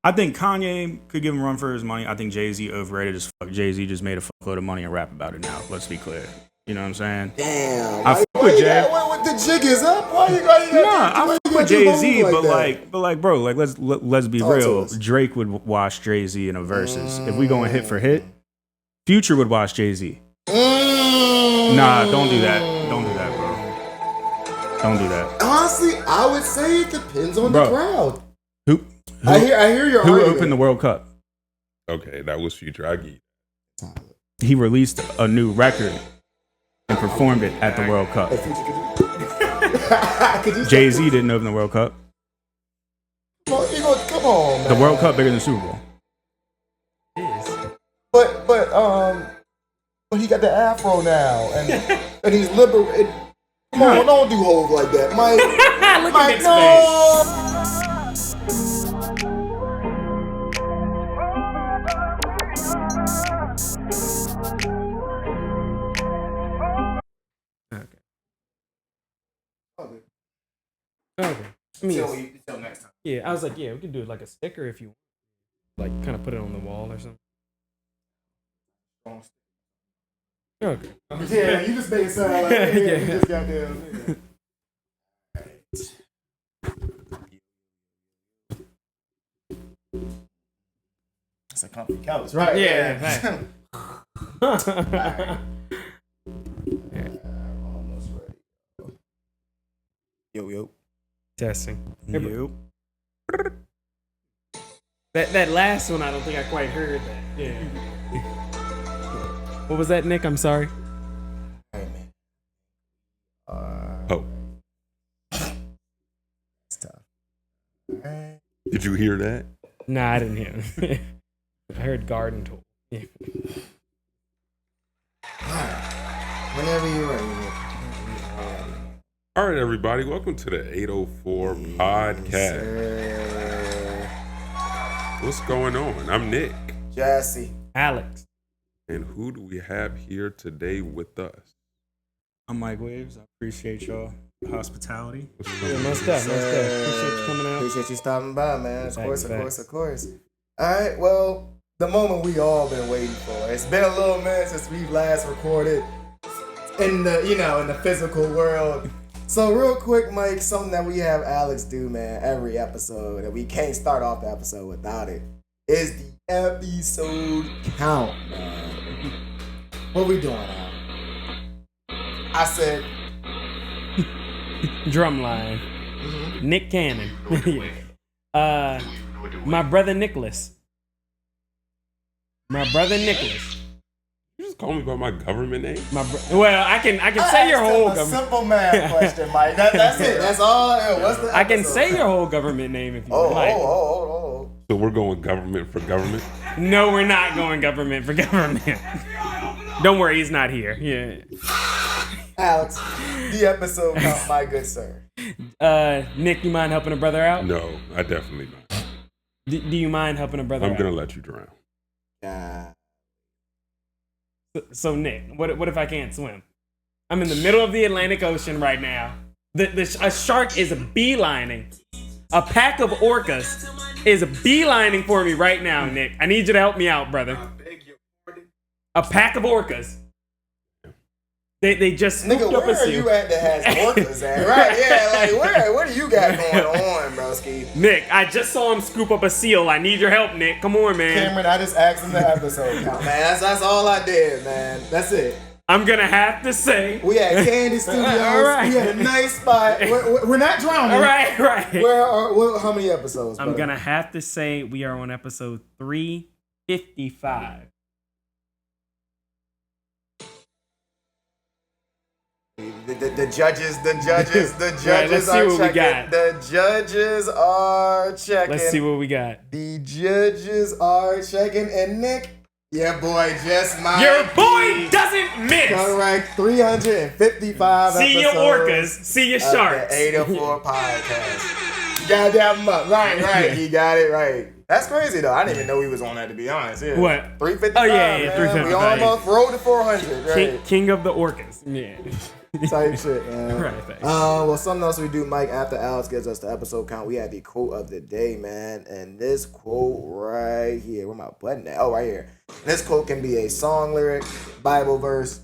I think Kanye could give him a run for his money. I think Jay-Z overrated as fuck. Jay-Z just made a fuckload of money and rap about it now. Let's be clear. You know what I'm saying? Damn. I fuck with Jay. What the jig is up? Why you got I fuck with Jay-Z, but bro, like let's be real. Drake would watch Jay-Z in a versus. If we going hit for hit, Future would watch Jay-Z. Nah, don't do that. Don't do that, bro. Don't do that. Honestly, I would say it depends on the crowd. Who I hear your Who argument. opened the World Cup? Okay, that was Future. I get it. He released a new record and performed it at the World Cup. Jay-Z didn't open the World Cup. Come on, man. The World Cup bigger than the Super Bowl. But he got the afro now, and he's liberated. Come on, don't do Hov like that, Mike. Look Mike, at Okay. I mean, Till next time. yeah, I was like, yeah, we can do it like a sticker if you like, kind of put it on the wall or something. Okay. Yeah, you just made it sound like you just got there. It's a comfy couch, right? Yeah. Almost ready. Yo. Testing. Yep. That last one, I don't think I quite heard that. Yeah. What was that, Nick? I'm sorry. Hey, man. Oh, It's tough. did you hear that? Nah, I didn't hear him. I heard garden tool. Yeah. Whenever you're ready. All right, everybody, welcome to the 804 podcast. What's going on? I'm Nick. Jesse. Alex. And who do we have here today with us? I'm MikeWavs. I appreciate y'all hospitality. Yeah, most definitely. Appreciate you coming out. Appreciate you stopping by, man. Of Thanks. course. All right, well, the moment we all been waiting for. It's been a little minute since we last recorded in the physical world. So real quick, Mike, something that we have Alex do, man, every episode, and we can't start off the episode without it, is the episode count, man. What we doing now? I said Drumline. Nick Cannon. My brother Nicholas. You just call me by my government name? Well, I can say your whole government. Simple math question, Mike. That's it. That's all. What's the I can episode? say your whole government name if you like. Oh. So we're going government for government? No, we're not going government for government. Don't worry, he's not here. Yeah. Alex, the episode count, my good sir. Nick, you mind helping a brother out? No, I definitely not. Do you mind helping a brother out? I'm going to let you drown. So Nick, what if I can't swim? I'm in the middle of the Atlantic Ocean right now. A shark is beelining. A pack of orcas is beelining for me right now, Nick. I need you to help me out, brother. A pack of orcas. They just scooped Nigga, up where a are seal. you at that has orcas at? Right, yeah, like what do you got going on, broski? Nick, I just saw him scoop up a seal. I need your help, Nick. Come on, man. Cameron, I just asked him the episode count, man. That's all I did, man. That's it. I'm gonna have to say. We at Candy Studios. All right. We had a nice spot. We're not drowning. All right. How many episodes? I'm brother? gonna have to say we are on episode 355. The judges Right, let's see are what we checking. got. The judges are checking. Let's see what we got. The judges are checking, and Nick, your boy just might. Your boy doesn't miss. Correct. 355 See your episodes orcas. See your of sharks. The 804 podcast. You got that up. Right. You got it right. That's crazy though. I didn't even know he was on that, to be honest. Yeah. What? 355. Oh, yeah, man. 355. We almost rolled to 400. Right. King of the orcas. Yeah. type shit, man. Right, thanks. Well, something else we do, Mike, after Alex gives us the episode count, we have the quote of the day, man. And this quote right here, where my button at? Oh, right here. This quote can be a song lyric, Bible verse,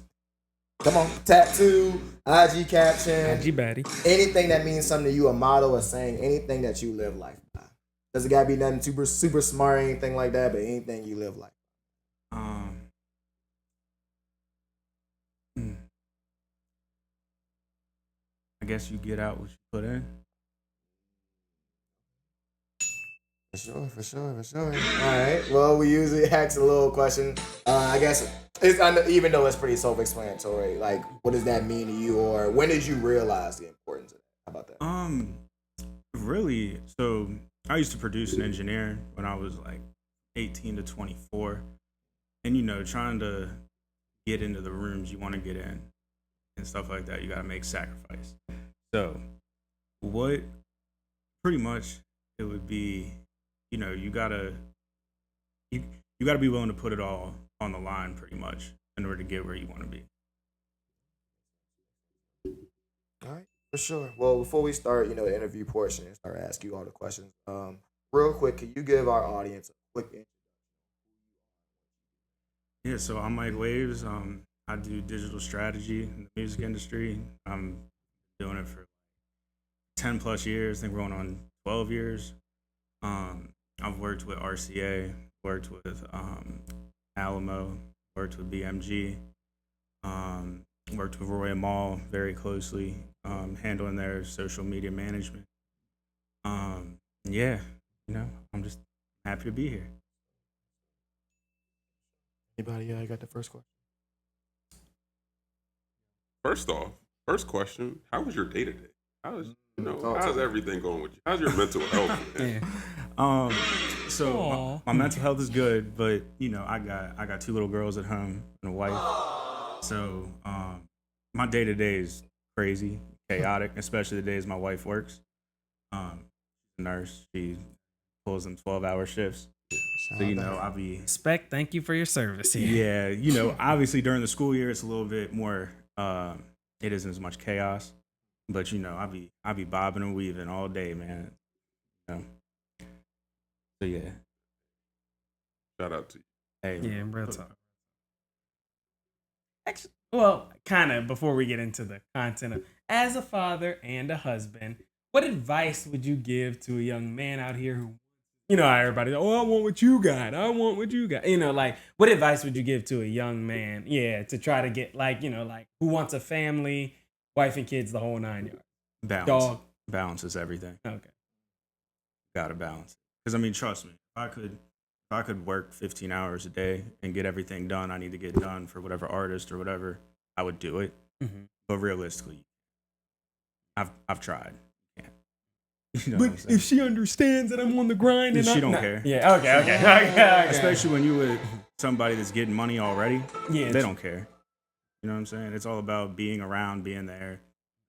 come on, tattoo, IG caption, IG baddie. anything that means something to you, a motto, a saying, anything that you live life by. Doesn't gotta be nothing super smart or anything like that, but anything you live life. I guess you get out what you put in. For sure. All right. Well, we usually ask a little question. I guess even though it's pretty self-explanatory. Like, what does that mean to you, or when did you realize the importance of that? How about that? Really. So I used to produce and engineer when I was like 18 to 24, and trying to get into the rooms you want to get in and stuff like that, you got to make sacrifice. So pretty much it would be, you gotta be willing to put it all on the line pretty much in order to get where you want to be. All right, for sure. Well, before we start, the interview portion and start asking you all the questions, real quick, can you give our audience a quick intro? Yeah, so I'm MikeWavs. I do digital strategy in the music industry. I'm doing it for 10 plus years. I think we're going on 12 years. I've worked with RCA, worked with Alamo, worked with BMG, worked with Roy Mall very closely, handling their social media management. Yeah, I'm just happy to be here. Anybody got the first question? First question, how was your day today? How's everything going with you? How's your mental health? Yeah. So my mental health is good, but I got 2 little girls at home and a wife. So my day to day is crazy, chaotic, especially the days my wife works. She's a nurse. She pulls them 12-hour shifts. So I'll be Respect. Thank you for your service here. Yeah, obviously during the school year it's a little bit more. It isn't as much chaos, but I'll be bobbing and weaving all day, man. So yeah. Shout out to you. Hey, Yeah, real talk. Actually, well, kind of before we get into the content of as a father and a husband, what advice would you give to a young man out here who, how everybody's, I want what you got. I want what you got. What advice would you give to a young man? Yeah, to try to get who wants a family, wife and kids, the whole 9 yards. balance. Balance is everything. Okay. Gotta balance. Because trust me, if I could work 15 hours a day and get everything done I need to get done for whatever artist or whatever, I would do it. Mm-hmm. But realistically, I've tried. But if she understands that I'm on the grind, and she don't care. Yeah. Okay. Especially when you with somebody that's getting money already. Yeah. They don't care. You know what I'm saying? It's all about being around, being there.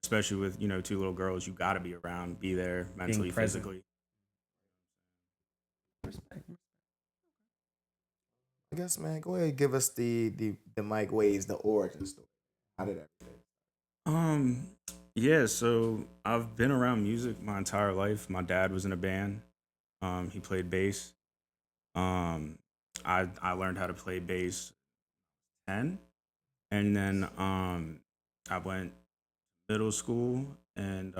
Especially with 2 little girls, you got to be around, be there mentally, physically. Respect. I guess, man, go ahead and give us the MikeWavs, the origin story. How did that fit? Yeah, so I've been around music my entire life. My dad was in a band. He played bass. I learned how to play bass 10, and then I went middle school, and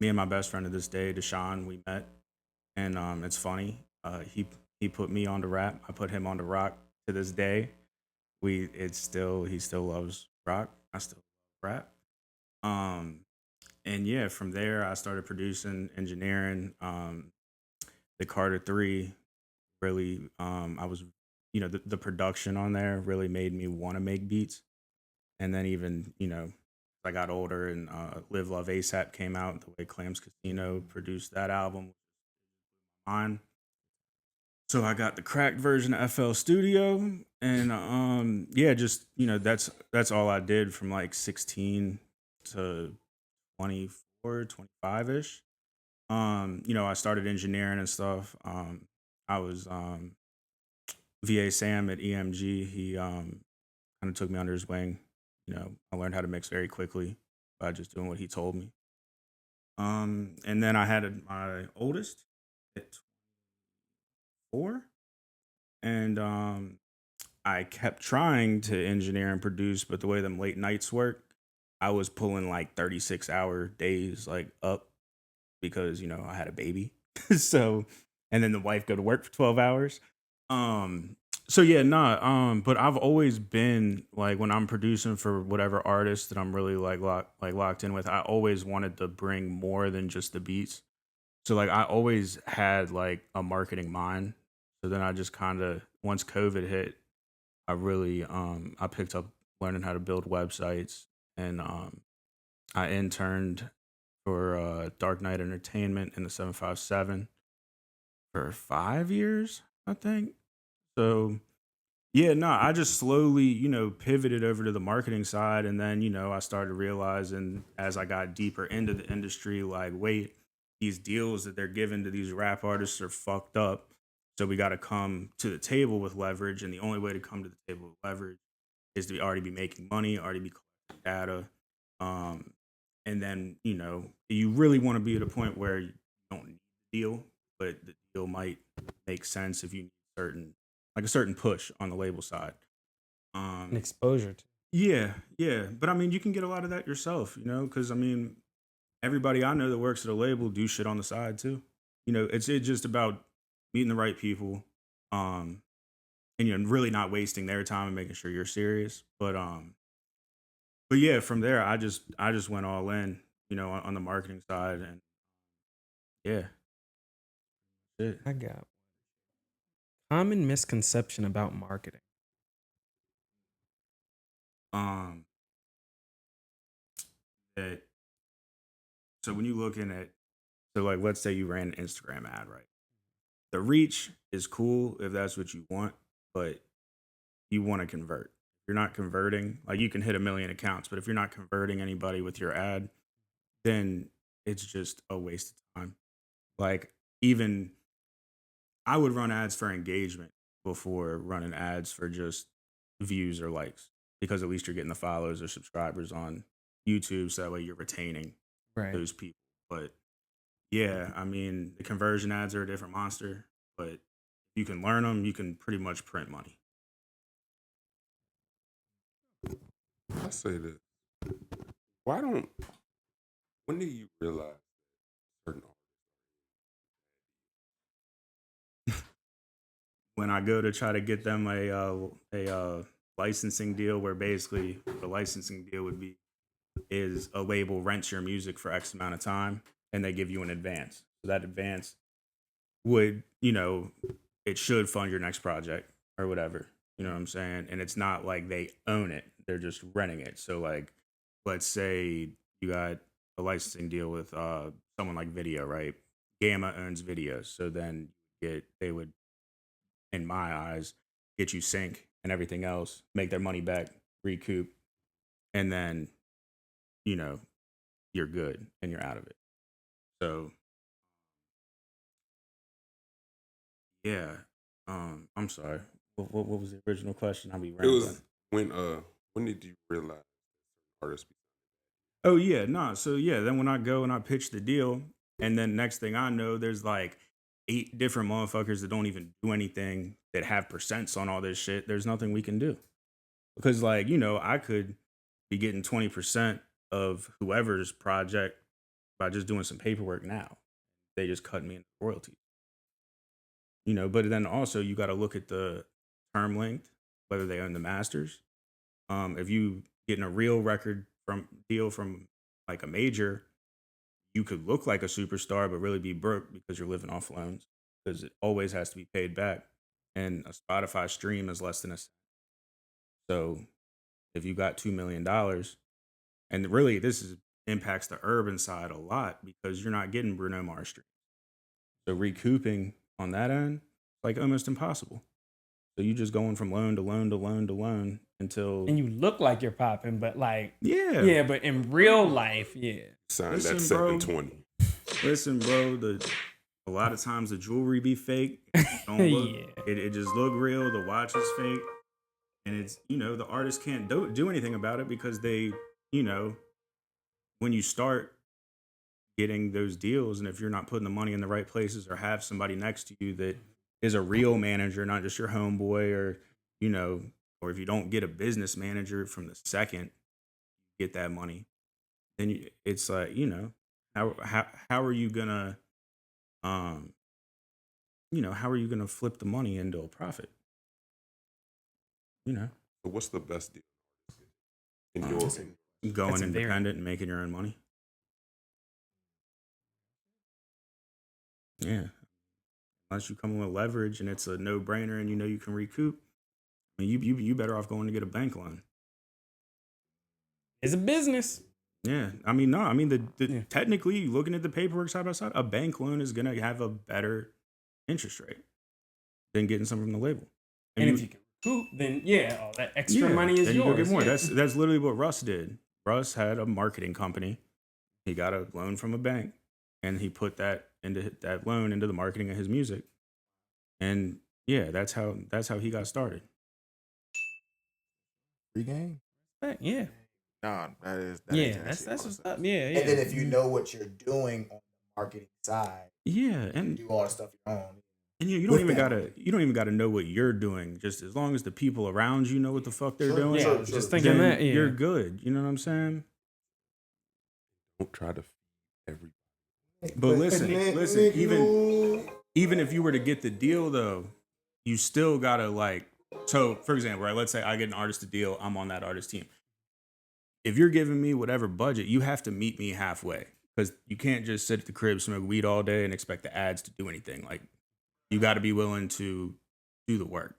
me and my best friend to this day, Deshaun, we met, and it's funny. He put me on to rap. I put him on to rock. To this day, he still loves rock. I still love rap. And yeah, from there I started producing, engineering. The Carter 3 really, I was, the production on there really made me want to make beats. And then even, I got older and Live Love ASAP came out, the way Clams Casino produced that album. Mine. So I got the cracked version of FL Studio, and just that's all I did from like 16 to 24, 25-ish. I started engineering and stuff. I was VA Sam at EMG. He kind of took me under his wing, You know, I learned how to mix very quickly by just doing what he told me. And then I had my oldest at 4, and I kept trying to engineer and produce, but the way them late nights work, I was pulling like 36-hour days like up because, you know, I had a baby. So, and then the wife go to work for 12 hours. So yeah, but I've always been like, when I'm producing for whatever artist that I'm really like locked in with, I always wanted to bring more than just the beats. So like I always had like a marketing mind. So then I just kind of, once COVID hit, I really I picked up learning how to build websites, and I interned for Dark Knight Entertainment in the 757 for 5 years, I think. So yeah, no, I just slowly, you know, pivoted over to the marketing side, and then, you know, I started realizing as I got deeper into the industry, like, wait, these deals that they're giving to these rap artists are fucked up. So we got to come to the table with leverage, and the only way to come to the table with leverage is to already be making money, already be collecting data, and then, you know, you really want to be at a point where you don't need the deal, but the deal might make sense if you need a certain push on the label side. An exposure to. Yeah. But I mean, you can get a lot of that yourself, you know, because I mean, everybody I know that works at a label do shit on the side too. You know, it's just about meeting the right people, and you know, really not wasting their time and making sure you're serious. But yeah, from there, I just went all in, you know, on the marketing side, and yeah, shit. I got common misconception about marketing. That so when you looking at, so like, let's say you ran an Instagram ad, right? The reach is cool if that's what you want, but you want to convert. If you're not converting, like, you can hit 1 million accounts, but if you're not converting anybody with your ad, then it's just a waste of time. Like, even I would run ads for engagement before running ads for just views or likes, because at least you're getting the follows or subscribers on YouTube, so that way you're retaining those people. But yeah, I mean, the conversion ads are a different monster, but you can learn them, you can pretty much print money. I say this. When do you realize certain When I go to try to get them a licensing deal, where basically the licensing deal would be is a label rents your music for X amount of time, and they give you an advance. So that advance would, you know, it should fund your next project or whatever. You know what I'm saying? And it's not like they own it; they're just renting it. So like, let's say you got a licensing deal with someone like Video, right? Gamma owns Video, so then they would, in my eyes, get you sync and everything else, make their money back, recoup, and then, you know, you're good and you're out of it. So yeah, I'm sorry. What was the original question? I'll be It rambling. was when did you realize artists? Oh yeah, nah. So yeah, then when I go and I pitch the deal, and then next thing I know, there's like 8 different motherfuckers that don't even do anything, that have percents on all this shit. There's nothing we can do, because, like, you know, I could be getting 20% of whoever's project by just doing some paperwork now. They just cut me in royalties. You know, but then also you got to look at the term length, whether they own the masters. If you getting a real record deal from like a major, you could look like a superstar but really be broke because you're living off loans, because it always has to be paid back, and a Spotify stream is less than a cent. So if you got $2 million, and really impacts the urban side a lot, because you're not getting Bruno Mars streams. So recouping on that end, like, almost impossible. So you just going from loan to loan to loan to loan until, And you look like you're popping, but like, yeah, but in real life, Signed Listen, that bro. 720. Listen, bro, a lot of times the jewelry be fake. It don't look, Yeah. it just look real. The watch is fake. And it's, the artist can't do anything about it because they, when you start getting those deals, and if you're not putting the money in the right places or have somebody next to you that is a real manager, not just your homeboy, or, or if you don't get a business manager from the second you get that money, then it's like, how are you gonna, how are you gonna flip the money into a profit? So what's the best deal in your opinion? Going independent and making your own money. Yeah. Unless you come with leverage and it's a no-brainer and you can recoup, I mean, you better off going to get a bank loan. It's a business. Yeah. I mean, no. I mean, technically, looking at the paperwork side by side, a bank loan is going to have a better interest rate than getting something from the label. And if you can recoup, then all that extra money is and yours. You go get more. That's literally what Russ did. Russ had a marketing company. He got a loan from a bank, and he put that loan into the marketing of his music. And that's how he got started. Free game. Yeah. No, that's what's up. Yeah. And then if you know what you're doing on the marketing side, and do all the stuff your own. And you don't even gotta know what you're doing. Just as long as the people around you know what the fuck they're doing. Yeah, just thinking that you're good. You know what I'm saying? Don't try to feed everybody. But listen, even if you were to get the deal though, you still gotta so for example, right, let's say I get an artist a deal, I'm on that artist team. If you're giving me whatever budget, you have to meet me halfway. Because you can't just sit at the crib, smoke weed all day and expect the ads to do anything. Like, you got to be willing to do the work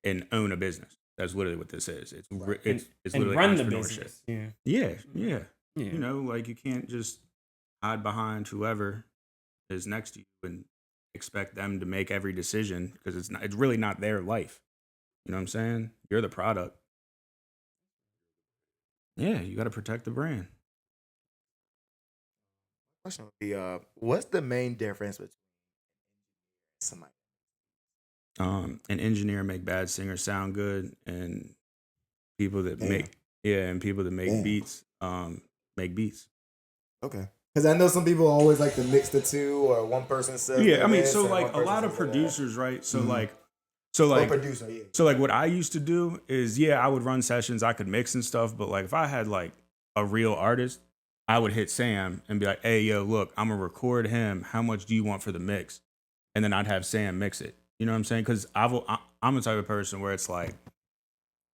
and own a business. That's literally what this is. It's literally run entrepreneurship. The business. Yeah. You can't just hide behind whoever is next to you and expect them to make every decision because it's really not their life. You know what I'm saying? You're the product. Yeah, you got to protect the brand. Question would be, what's the main difference between somebody? An engineer make bad singers sound good, and people that make beats, make beats. Okay. Because I know some people always like to mix the two, or one person says. Yeah, I mean, so like a lot of producers, right? So producer, So like what I used to do is, I would run sessions, I could mix and stuff, but like if I had like a real artist, I would hit Sam and be like, hey, yo, look, I'm going to record him. How much do you want for the mix? And then I'd have Sam mix it. You know what I'm saying? Because I'm the type of person where it's like,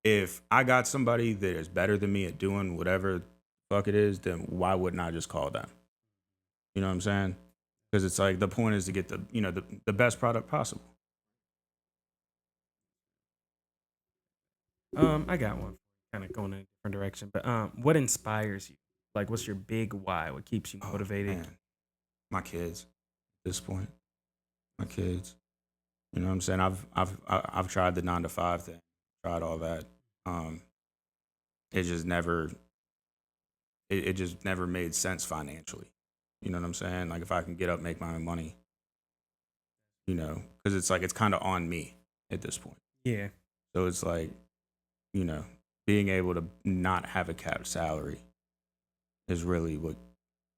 if I got somebody that is better than me at doing whatever the fuck it is, then why wouldn't I just call them? You know what I'm saying? Because it's like the point is to get the best product possible. I got one kind of going in a different direction, but what inspires you? Like, what's your big why? What keeps you motivated? Man. My kids. At this point, my kids. You know what I'm saying? I've tried the 9-to-5 thing. Tried all that. It just never made sense financially. You know what I'm saying? Like if I can get up, make my own money. Because it's like it's kind of on me at this point. Yeah. So it's like, being able to not have a capped salary is really what,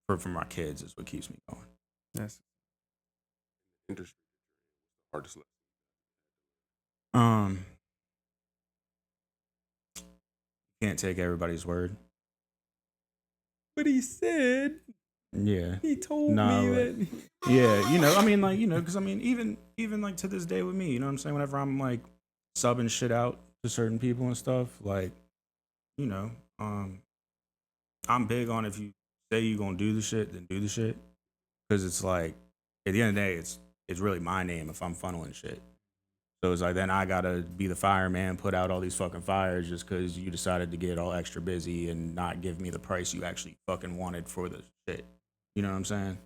for my kids, is what keeps me going. Yes. Industry. Hardest lesson. Can't take everybody's word. But he said. Yeah. He told me that. Yeah, because even like to this day with me, you know what I'm saying? Whenever I'm like subbing shit out to certain people and stuff, like, I'm big on if you say you're gonna do the shit, then do the shit. Because it's like, at the end of the day, it's really my name if I'm funneling shit. So it's like, then I gotta be the fireman, put out all these fucking fires just because you decided to get all extra busy and not give me the price you actually fucking wanted for the shit. You know what I'm saying?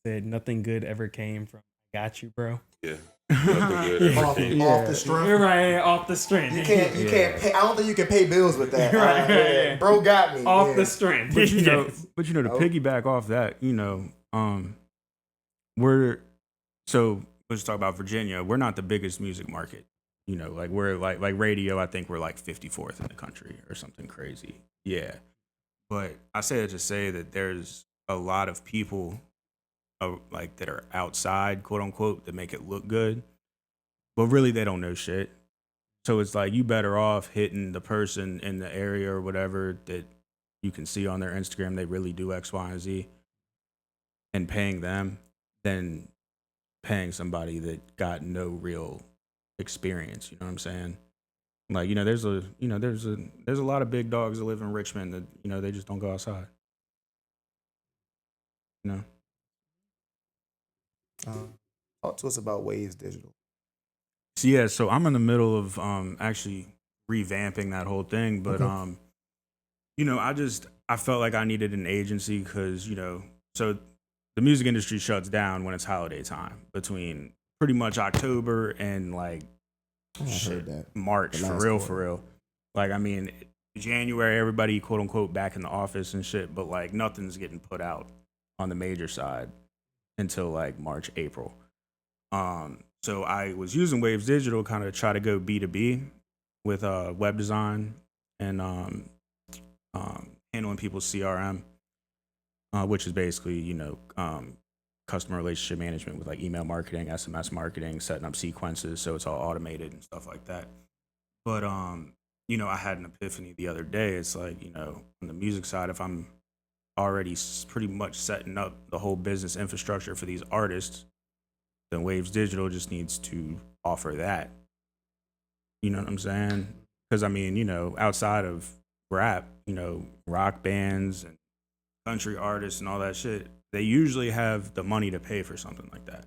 Said nothing good ever came from got you, bro. Yeah. Off the strength. You're right, off the strength. You can't pay, I don't think you can pay bills with that. Right. Bro got me. Off the strength. But to piggyback off that, let's talk about Virginia. We're not the biggest music market, You know, like we're like radio, I think we're like 54th in the country or something crazy. Yeah. But I say it to say that there's a lot of people like that are outside, quote unquote, that make it look good, but really they don't know shit. So it's like you better off hitting the person in the area or whatever that you can see on their Instagram they really do X, Y, and Z, and paying them than paying somebody that got no real experience. You know what I'm saying? Like, you know, there's a lot of big dogs that live in Richmond that, you know, they just don't go outside. You know? Talk to us about WavesDigital. So yeah, so I'm in the middle of actually revamping that whole thing, but you know, I felt like I needed an agency because, you know, so the music industry shuts down when it's holiday time between pretty much October and like March, for real. Like, I mean, January, everybody quote unquote back in the office and shit, but like nothing's getting put out on the major side until like March, April. So I was using WavesDigital kind of try to go B2B with web design and handling people's CRM, which is basically, you know, customer relationship management with like email marketing, SMS marketing, setting up sequences so it's all automated and stuff like that. But you know, I had an epiphany the other day. It's like, you know, on the music side, if I'm already pretty much setting up the whole business infrastructure for these artists, then WavesDigital just needs to offer that. You know what I'm saying? Because I mean, you know, outside of rap, you know, rock bands and country artists and all that shit, they usually have the money to pay for something like that.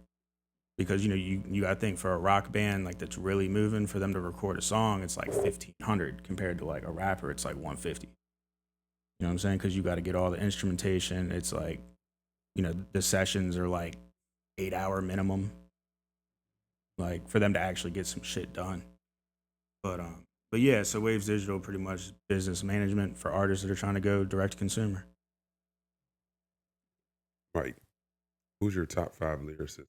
Because, you know, you got to think for a rock band like that's really moving, for them to record a song, it's like $1,500 compared to like a rapper, it's like $150. You know what I'm saying? Because you got to get all the instrumentation. It's like, you know, the sessions are like 8-hour minimum, like for them to actually get some shit done. But yeah, so WavesDigital pretty much business management for artists that are trying to go direct to consumer. Mike, who's your top 5 lyricists?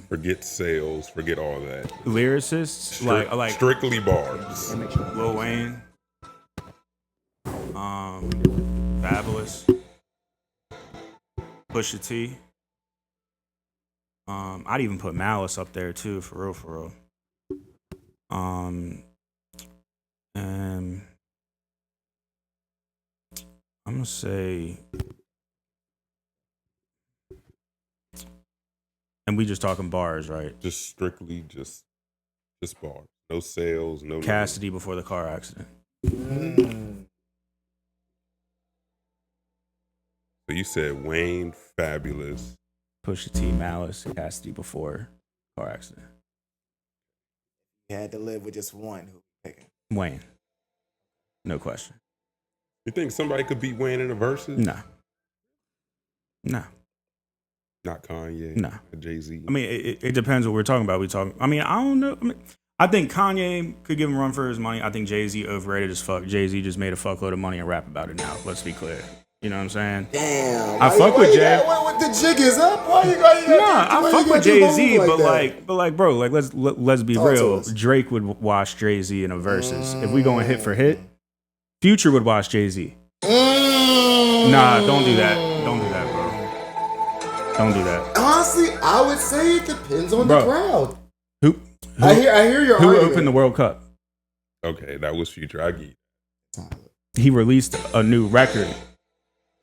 Forget sales, forget all that. Lyricists, like strictly bars. Lil Wayne, Fabulous, Pusha T. I'd even put Malice up there too, for real. And I'm gonna say, and we just talking bars, right? Just strictly just bars. No sales, no Cassidy before the car accident. So you said Wayne, Fabulous, Pusha T, Malice, Cassidy before car accident. You had to live with just one. Who picking? Wayne. No question. You think somebody could beat Wayne in a verses? No. Not Kanye. No. Jay-Z. I mean, it depends what we're talking about. I mean, I don't know. I think Kanye could give him a run for his money. I think Jay-Z overrated as fuck. Jay-Z just made a fuckload of money and rap about it now. Let's be clear. You know what I'm saying? Damn. I fuck with Jay. What the jig is up? Why you I fuck with Jay-Z, but like, bro, like let's be real. Drake would wash Jay-Z in a verses. If we going hit for hit, Future would wash Jay-Z. Nah, don't do that. Don't do that, bro. Don't do that. Honestly, I would say it depends on the crowd. Who I hear your Who argument. opened the World Cup? Okay, that was Future. I get it. He released a new record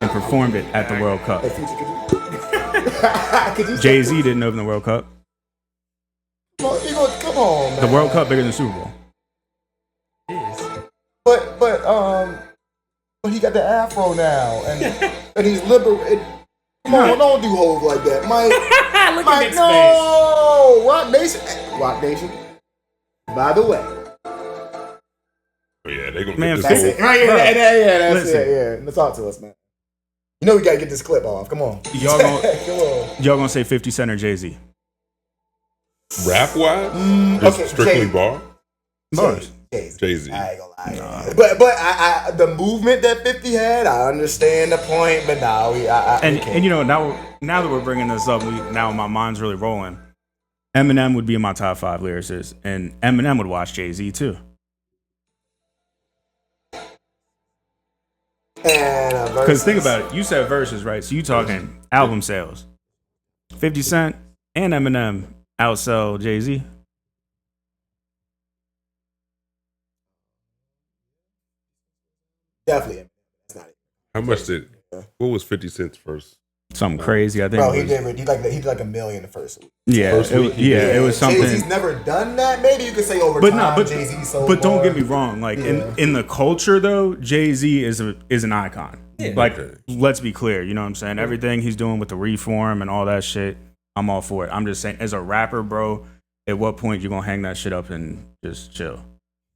and performed it at the World Cup. Hey, Future, could you Jay-Z didn't open the World Cup. Come on, man. The World Cup bigger than the Super Bowl. But he got the afro now, and he's liberated. Come on, don't do Hove like that, Mike. Look Mike, at no, Rock Nation. By the way, Oh yeah, they gonna Man, get that's this it. Right, that's Listen. it. Yeah, let's talk to us, man. You know we gotta get this clip off. Come on, Y'all Come on. gonna say 50 Cent or Jay-Z? rap wise. Just okay, strictly Jay- bar. Bars. Jay-Z. I ain't gonna lie. But I the movement that 50 had, I understand the point, but now And you know, now that we're bringing this up, now my mind's really rolling. Eminem would be in my top 5 lyricists, and Eminem would watch Jay-Z too. Because think about it, you said verses, right? So you talking album sales. 50 Cent and Eminem outsell Jay-Z. Definitely. That's not it. How much did? What was 50 Cent's first? Something crazy, I think. Bro, he did like $1 million the first week. Yeah, it was something. Jay-Z's never done that. Maybe you could say over time, Jay-Z sold But don't more. get me wrong. Like in the culture, though, Jay-Z is an icon. Yeah. Like, let's be clear. You know what I'm saying? Everything he's doing with the reform and all that shit, I'm all for it. I'm just saying, as a rapper, bro, at what point you gonna hang that shit up and just chill? You know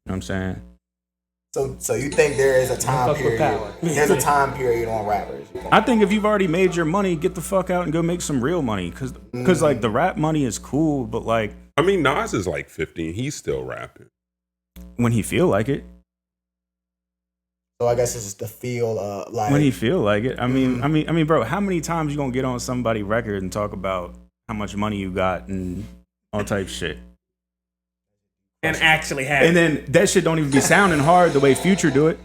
what I'm saying? So you think there is a time period? There's a time period on rappers. I think if you've already made your money, get the fuck out and go make some real money. Cause like the rap money is cool, but like, I mean, Nas is like 50 and he's still rapping when he feel like it. So I guess it's just the feel like when he feel like it. I mean, bro, how many times you gonna get on somebody's record and talk about how much money you got and all type shit? And actually have. And then that shit don't even be sounding hard the way Future do it.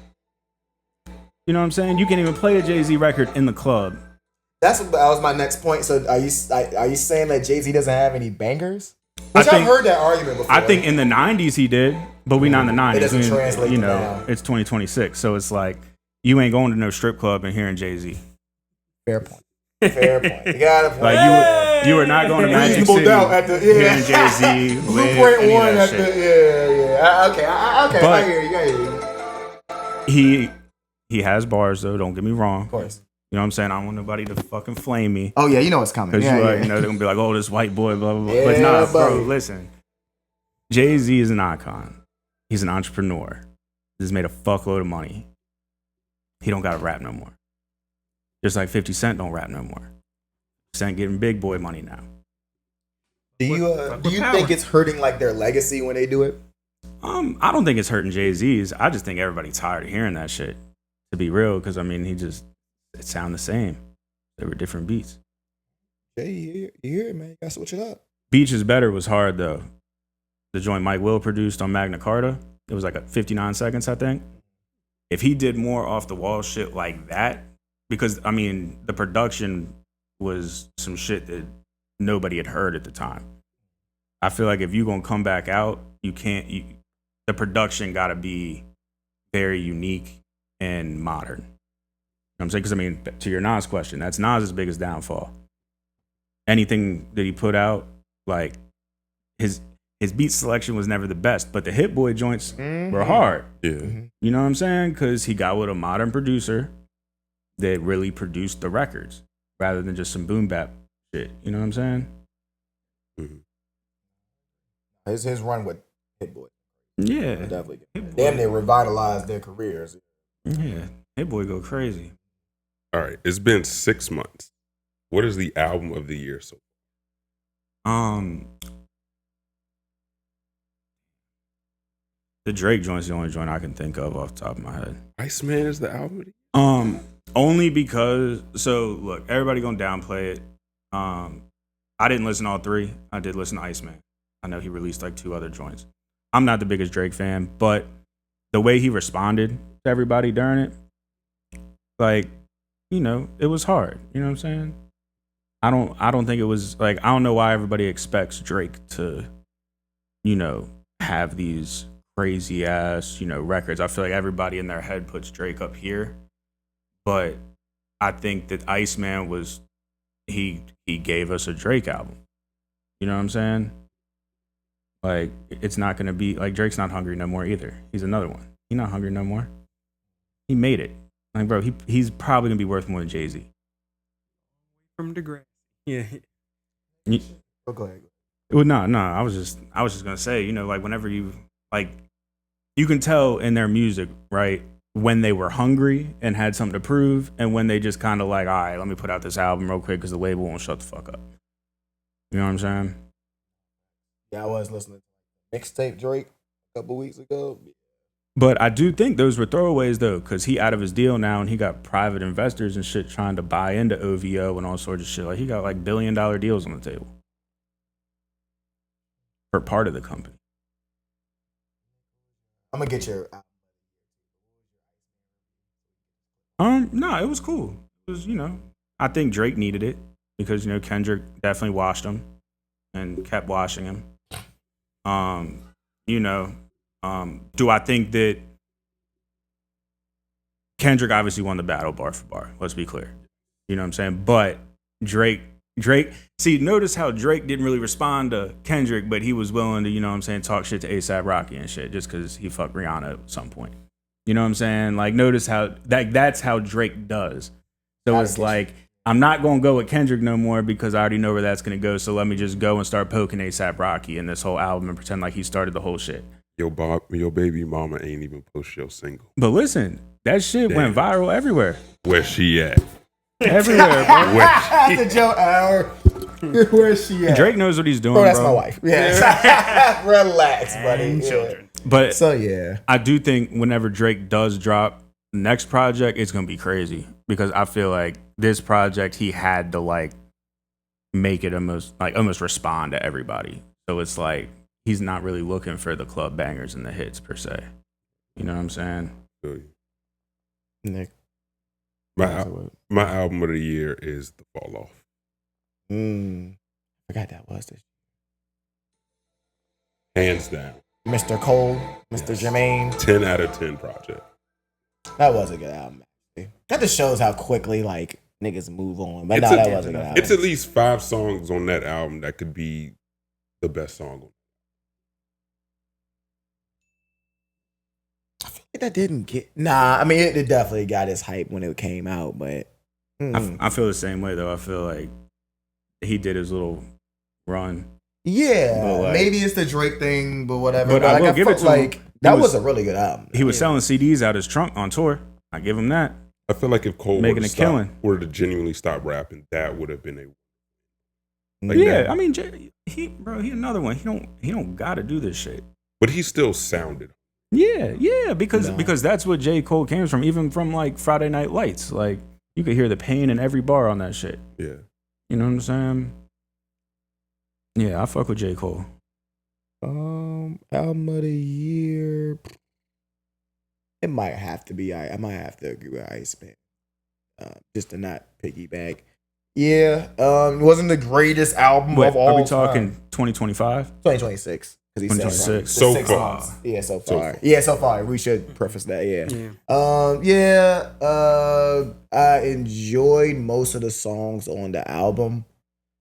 You know what I'm saying? You can't even play a Jay-Z record in the club. that was my next point. So are you saying that Jay-Z doesn't have any bangers? Which I've heard that argument before. I think in the 90s he did, but we not in the 90s. It doesn't translate. You know, now. it's 2026, so it's like you ain't going to no strip club and hearing Jay-Z. Fair point. Fair point. You got a point. Like you were not going to Magic City hearing Jay-Z. Viewpoint one at the okay. But I hear you. He has bars though. Don't get me wrong. Of course. You know what I'm saying? I don't want nobody to fucking flame me. Oh yeah, you know what's coming. Because you know they're gonna be like, oh, this white boy, blah blah blah. Yeah, But nah, buddy. bro, listen. Jay-Z is an icon. He's an entrepreneur. He's made a fuckload of money. He don't gotta rap no more. Just like 50 Cent don't rap no more. Cent getting big boy money now. Do you think it's hurting like their legacy when they do it? I don't think it's hurting Jay-Z's. I just think everybody's tired of hearing that shit. To be real, because I mean, it sound the same. They were different beats. Yeah, you hear it, man. You gotta switch it up. Beach is Better was hard though. The joint Mike Will produced on Magna Carta, it was like 59 seconds, I think. If he did more off the wall shit like that, because I mean, the production was some shit that nobody had heard at the time. I feel like if you're gonna come back out, the production gotta be very unique and modern. You know what I'm saying? Because I mean, to your Nas question, that's Nas's biggest downfall. Anything that he put out, like his beat selection was never the best, but the Hit Boy joints were hard. Yeah. You know what I'm saying? Because he got with a modern producer that really produced the records rather than just some boom bap shit. You know what I'm saying? Mm-hmm. His run with Hit Boy. Yeah. Definitely. Damn, they revitalized their careers. Yeah. Hit Boy go crazy. All right. It's been 6 months. What is the album of the year so far? The Drake joint's the only joint I can think of off the top of my head. Iceman is the album of the year? Only because, so look, everybody gonna downplay it. I didn't listen to all three. I did listen to Iceman. I know he released like 2 other joints. I'm not the biggest Drake fan, but the way he responded to everybody during it, like, you know, it was hard. You know what I'm saying? I don't think it was like, I don't know why everybody expects Drake to, you know, have these crazy ass, you know, records. I feel like everybody in their head puts Drake up here, but I think that Iceman was, he gave us a Drake album. You know what I'm saying? Like, it's not gonna be like, Drake's not hungry no more either. He's another one. He's not hungry no more. He made it. Like, bro, he's probably gonna be worth more than Jay-Z. From Degrassi. Yeah. Go ahead. Well, no. I was just gonna say, you know, like whenever you can tell in their music, right, when they were hungry and had something to prove, and when they just kind of like, all right, let me put out this album real quick because the label won't shut the fuck up. You know what I'm saying? Yeah, I was listening to mixtape Drake a couple weeks ago. But I do think those were throwaways though, because he out of his deal now and he got private investors and shit trying to buy into OVO and all sorts of shit. Like he got like $1 billion deals on the table. for part of the company. I'm gonna get your. No, it was cool. It was, I think Drake needed it because, Kendrick definitely washed him and kept washing him. Do I think that Kendrick obviously won the battle bar for bar? Let's be clear. You know what I'm saying? But Drake, see, notice how Drake didn't really respond to Kendrick, but he was willing to, talk shit to A$AP Rocky and shit just because he fucked Rihanna at some point. You know what I'm saying? Like, notice how that's how Drake does. So it's like, I'm not going to go with Kendrick no more because I already know where that's going to go. So let me just go and start poking A$AP Rocky in this whole album and pretend like he started the whole shit. Your baby mama ain't even post your single. But listen, that shit went viral everywhere. Where she at? Everywhere, bro. After Joe Hour, where's she at? Drake knows what he's doing, bro. That's bro. my wife. Yeah. Relax, buddy. And children. But so yeah, I do think whenever Drake does drop the next project, it's gonna be crazy because I feel like this project he had to like make it almost respond to everybody. So it's like he's not really looking for the club bangers and the hits per se. You know what I'm saying? Nick. My album of the year is The Fall Off. I forgot that was this. Hands down. Mr. Cole, Mr. Jermaine. 10 out of 10 project. That was a good album. That just shows how quickly like niggas move on. But that was a good album. It's at least 5 songs on that album that could be the best song. I feel like that didn't get. Nah, I mean it definitely got its hype when it came out, but I feel the same way though. I feel like he did his little run. Yeah, like, maybe it's the Drake thing, but whatever. But I will give it to him. That was a really good album. He was selling CDs out his trunk on tour. I give him that. I feel like if Cole were to genuinely stop rapping, that would have been a. Like yeah, I mean, he another one. He don't gotta do this shit. But he still sounded. Yeah, because that's what J. Cole came from. Even from like Friday Night Lights, like you could hear the pain in every bar on that shit. Yeah, you know what I'm saying? Yeah, I fuck with J. Cole. Album of the year. It might have to be. I might have to agree with Iceman. Just to not piggyback. Yeah, it wasn't the greatest album of all. Are we talking 2025? 2026. 2026. So far. Yeah, so far. Yeah, so far. We should preface that. I enjoyed most of the songs on the album.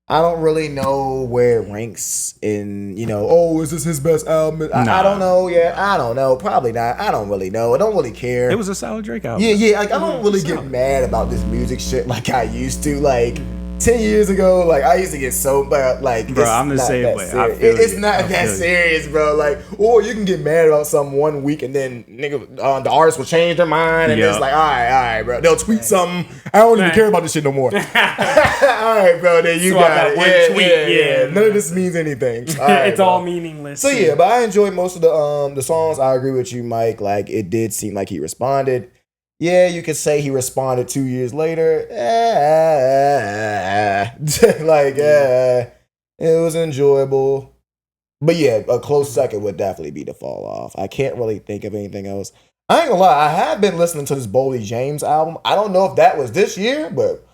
I don't really know where it ranks in, is this his best album? I don't know. Yeah, I don't know. Probably not. I don't really know. I don't really care. It was a solid Drake album. Yeah. Like, I don't really get mad about this music shit like I used to. Like, 10 years ago, like, I used to get so bad. Like, bro, I'm the same way. It's not that serious, bro. Like, or you can get mad about something 1 week and then, the artist will change their mind and it's like, all right, bro. They'll tweet something. I don't even care about this shit no more. All right, bro. Then you got it. Yeah. None of this means anything. It's all meaningless. So yeah, but I enjoyed most of the songs. I agree with you, Mike. Like, it did seem like he responded. Yeah, you could say he responded 2 years later. It was enjoyable. But yeah, a close second would definitely be The Fall Off. I can't really think of anything else. I ain't gonna lie, I have been listening to this Boldy James album. I don't know if that was this year, but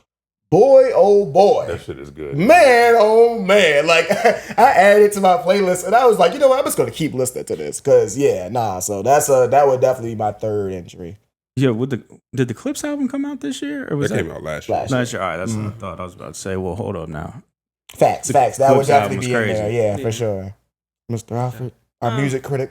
boy, oh boy. That shit is good. Man, oh man. Like, I added it to my playlist and I was like, you know what, I'm just gonna keep listening to this. Cause so that would definitely be my third entry. Yeah, did the Clips album come out this year? Or was that came out last year? Last year. All right, that's what I thought. I was about to say, well, hold up now. Facts. That would definitely be crazy. in there. Yeah, for sure. Mr. Alfred, our music critic.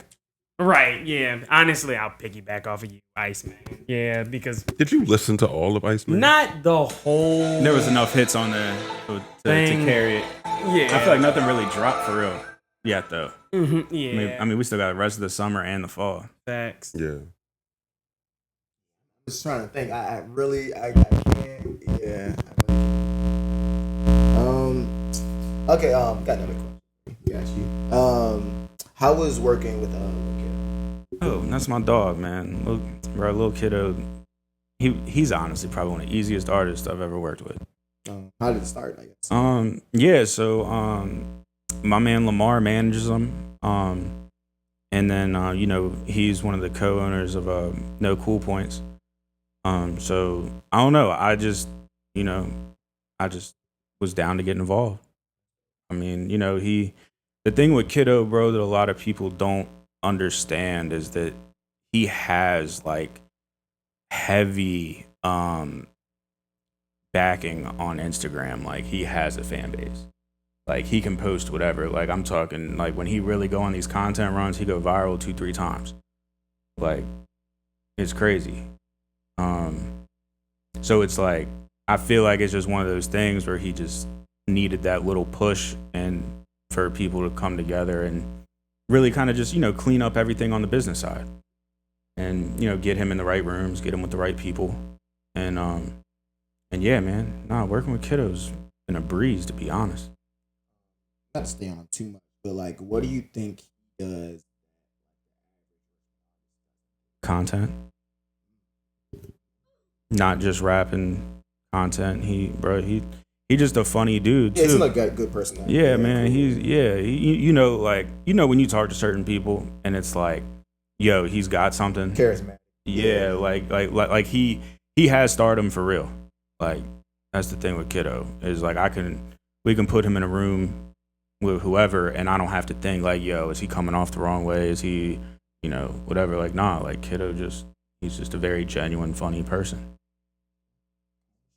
Right, yeah. Honestly, I'll piggyback off of you, Iceman. Yeah, because... Did you listen to all of Iceman? Not the whole... There was enough hits on there to carry it. Yeah. I feel like nothing really dropped for real yet, though. Mm-hmm, yeah. I mean, we still got the rest of the summer and the fall. Facts. Yeah. Just trying to think. I can't. Yeah. Okay. Got another question. Got you. How was working with Luh Kiddo? Oh, that's my dog, man. Luh Kiddo. He's honestly probably one of the easiest artists I've ever worked with. How did it start? I guess. Yeah. So my man Lamar manages him. And then he's one of the co-owners of No Cool Points. So I don't know. I just was down to get involved. I mean, the thing with Kiddo, bro, that a lot of people don't understand is that he has like heavy backing on Instagram. Like he has a fan base. Like he can post whatever. Like I'm talking like when he really go on these content runs, he go viral 2-3 times. Like it's crazy. So it's like I feel like it's just one of those things where he just needed that little push and for people to come together and really kind of just, clean up everything on the business side. And, get him in the right rooms, get him with the right people. And yeah, man. Working with Kiddo's been a breeze, to be honest. Not to stay on him too much, but like, what do you think he does? Content. Not just rapping content. He just a funny dude too. Yeah, he's like got a good personality. Yeah, man. Cool. When you talk to certain people and it's like, yo, he's got something. Charismatic. Yeah, like he has stardom for real. Like that's the thing with Kiddo is like we can put him in a room with whoever and I don't have to think like, yo, is he coming off the wrong way? Is he, whatever? Like, nah, like Kiddo he's just a very genuine, funny person.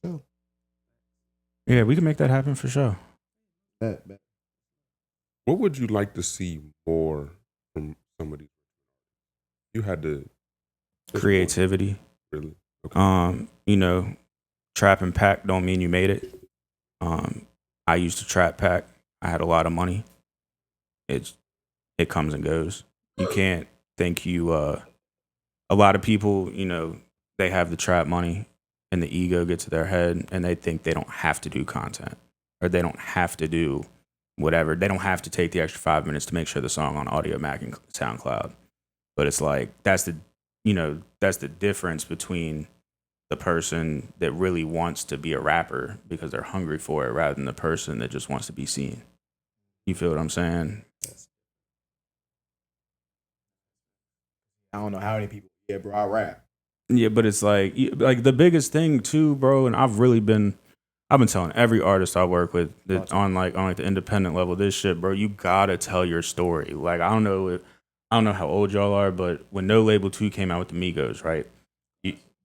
Sure. Yeah, we can make that happen for sure. Bet. What would you like to see more from somebody? You had to creativity. Really? Okay. Trap and pack don't mean you made it. I used to trap pack. I had a lot of money. It comes and goes. You can't think a lot of people, they have the trap money and the ego gets to their head and they think they don't have to do content or they don't have to do whatever. They don't have to take the extra 5 minutes to make sure the song on Audio Mac and SoundCloud. But it's like, that's the difference between the person that really wants to be a rapper because they're hungry for it rather than the person that just wants to be seen. You feel what I'm saying? I don't know how many people. Yeah, bro, I rap. Yeah, but it's like the biggest thing too, bro. And I've been telling every artist I work with that on the independent level, this shit, bro. You gotta tell your story. Like I don't know how old y'all are, but when No Label 2 came out with the Migos, right?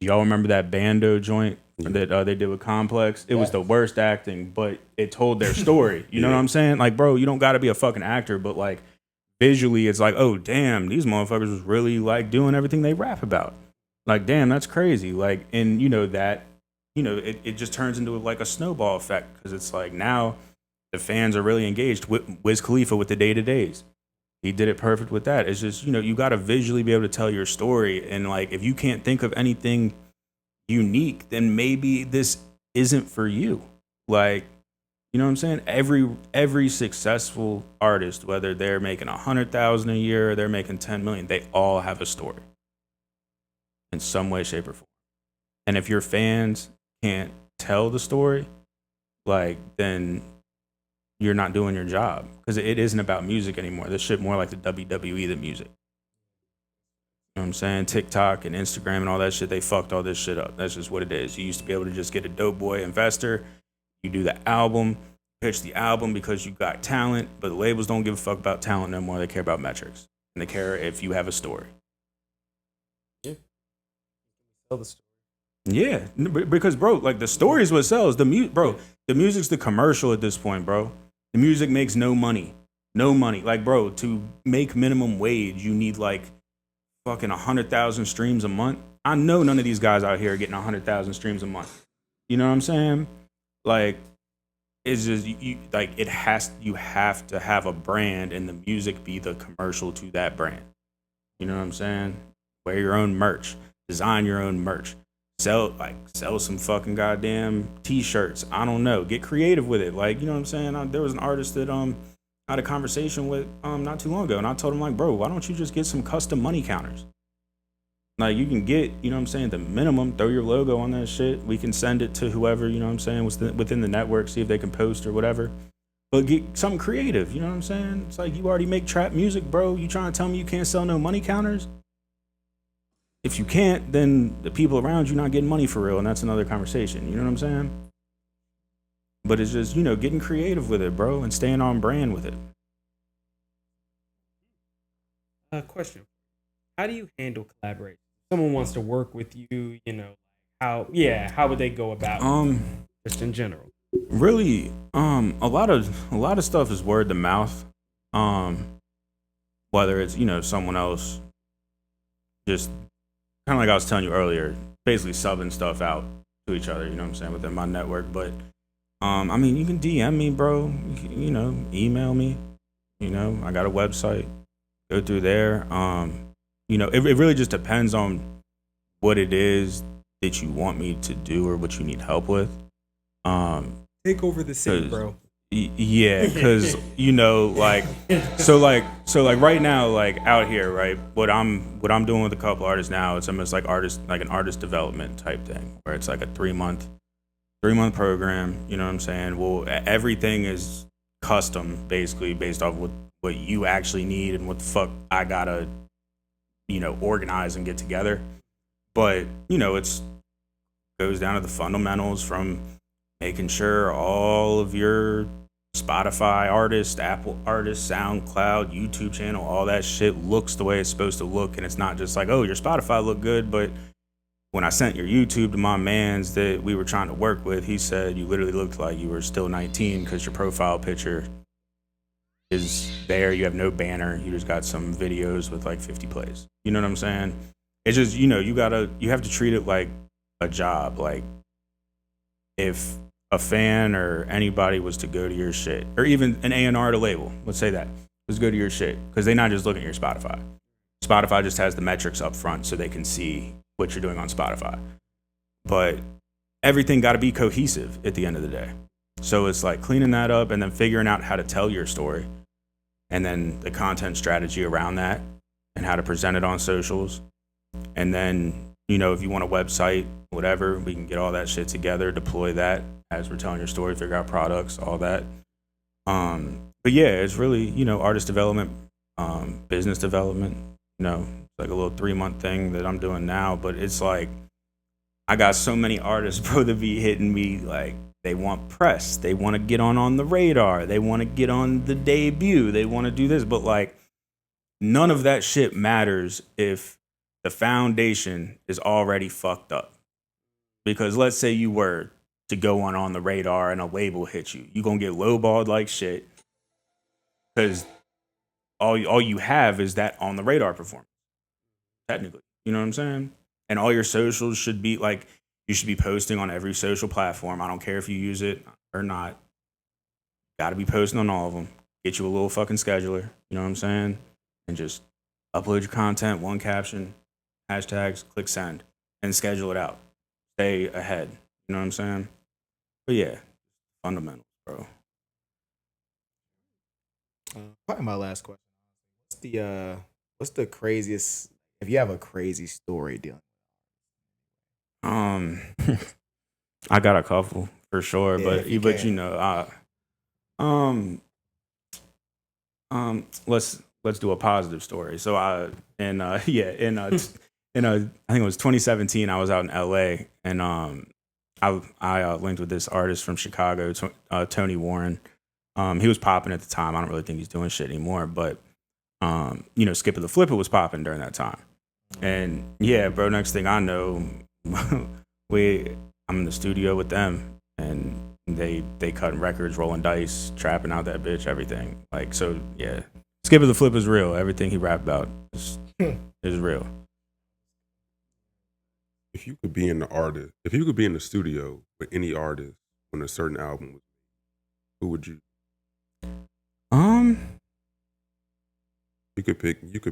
Y'all remember that Bando joint that they did with Complex? It was the worst acting, but it told their story. You know what I'm saying? Like, bro, you don't got to be a fucking actor, but like visually, it's like, oh damn, these motherfuckers was really like doing everything they rap about. Like, damn, that's crazy. Like, and it just turns into like a snowball effect because it's like now the fans are really engaged with Wiz Khalifa with the day-to-days. He did it perfect with that. It's just, you got to visually be able to tell your story. And like, if you can't think of anything unique, then maybe this isn't for you. Like, you know what I'm saying? Every successful artist, whether they're making $100,000 a year or they're making 10 million, they all have a story in some way, shape, or form. And if your fans can't tell the story, like, then you're not doing your job because it isn't about music anymore. This shit more like the WWE than music. You know what I'm saying? TikTok and Instagram and all that shit, they fucked all this shit up. That's just what it is. You used to be able to just get a dope boy investor. You do the album, pitch the album because you got talent, but the labels don't give a fuck about talent no more. They care about metrics. And they care if you have a story. Yeah. Tell the story. Yeah, because, bro, like, the story is what sells. The music's the commercial at this point, bro. The music makes no money. No money. Like, bro, to make minimum wage, you need, like, fucking 100,000 streams a month. I know none of these guys out here are getting 100,000 streams a month. You know what I'm saying? Like, it's just, you have to have a brand and the music be the commercial to that brand. You know what I'm saying? Wear your own merch. Design your own merch. Sell some fucking goddamn t-shirts. I don't know. Get creative with it. Like, you know what I'm saying? There was an artist that I had a conversation with not too long ago, and I told him, like, bro, why don't you just get some custom money counters? Like, you can get, you know what I'm saying, the minimum, throw your logo on that shit. We can send it to whoever, you know what I'm saying, within the network, see if they can post or whatever. but get something creative. You know what I'm saying? It's like you already make trap music, bro. You trying to tell me you can't sell no money counters? If you can't, then the people around you not getting money for real, and that's another conversation. You know what I'm saying? But it's just, getting creative with it, bro, and staying on brand with it. Question: how do you handle collaboration? Someone wants to work with you, how would they go about it? Just in general. Really, a lot of stuff is word to mouth. Whether it's, someone else just kind of like I was telling you earlier, basically subbing stuff out to each other, you know what I'm saying, within my network. But I mean, you can DM me, bro. Email me. I got a website. Go through there. It really just depends on what it is that you want me to do or what you need help with. Take over the city, bro. Yeah, because so right now, like out here, right, what I'm doing with a couple artists now, it's almost like an artist development type thing, where it's like a 3-month program. You know what I'm saying? Well, everything is custom, basically based off what you actually need and what the fuck I gotta organize and get together. But it's goes down to the fundamentals, from making sure all of your Spotify artists, Apple artists, SoundCloud, YouTube channel, all that shit looks the way it's supposed to look. And it's not just like, oh, your Spotify look good, but when I sent your YouTube to my mans that we were trying to work with, he said you literally looked like you were still 19 because your profile picture is there. You have no banner. You just got some videos with like 50 plays. You know what I'm saying? It's just, you have to treat it like a job. Like if a fan or anybody was to go to your shit, or even an A&R to label, let's say that, let's go to your shit, because they're not just looking at your Spotify. Spotify just has the metrics up front so they can see what you're doing on Spotify. But everything got to be cohesive at the end of the day. So it's like cleaning that up and then figuring out how to tell your story, and then the content strategy around that and how to present it on socials. And then, if you want a website, whatever, we can get all that shit together, deploy that as we're telling your story, figure out products, all that. But yeah, it's really, artist development, business development, it's like a little 3-month thing that I'm doing now. But it's like, I got so many artists, bro, that be hitting me like, they want press, they want to get on the radar, they want to get on the debut, they want to do this. But like, none of that shit matters if the foundation is already fucked up. Because let's say you were to go on the radar and a label hits you, you're going to get lowballed like shit, because all you have is that on the radar performance, technically. You know what I'm saying? And all your socials should be like, you should be posting on every social platform. I don't care if you use it or not. Got to be posting on all of them. Get you a little fucking scheduler. You know what I'm saying? And just upload your content, one caption, hashtags, click send, and schedule it out. Stay ahead. You know what I'm saying? But yeah, fundamentals, bro. Probably my last question. What's the craziest, if you have a crazy story dealing? I got a couple for sure, let's do a positive story. So I think it was 2017. I was out in LA, and I linked with this artist from Chicago, Tony Warren. He was popping at the time. I don't really think he's doing shit anymore, but Skipper the Flipper was popping during that time. And yeah, bro, next thing I know, I'm in the studio with them, and they cutting records, rolling dice, trapping out that bitch, everything. Like, so yeah, Skipper the Flip is real. Everything he rapped about is real. If you could be in the studio with any artist when a certain album was, who would you? You could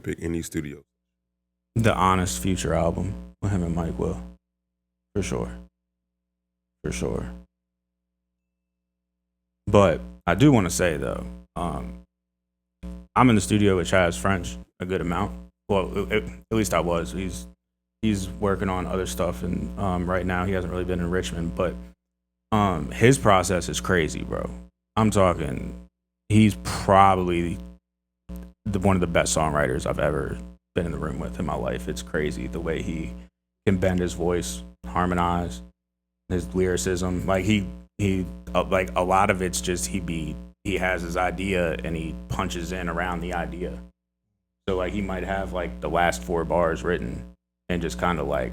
pick any studio. The Honest Future album with him and Mike Will. For sure. But I do want to say though, I'm in the studio with Chaz French a good amount. Well, at least I was. He's working on other stuff, and right now he hasn't really been in Richmond. But his process is crazy, bro. I'm talking he's probably one of the best songwriters I've ever been in the room with in my life. It's crazy the way he can bend his voice, harmonize, his lyricism. Like he like a lot of it's just he has his idea and he punches in around the idea. So like he might have like the last 4 bars written and just kind of like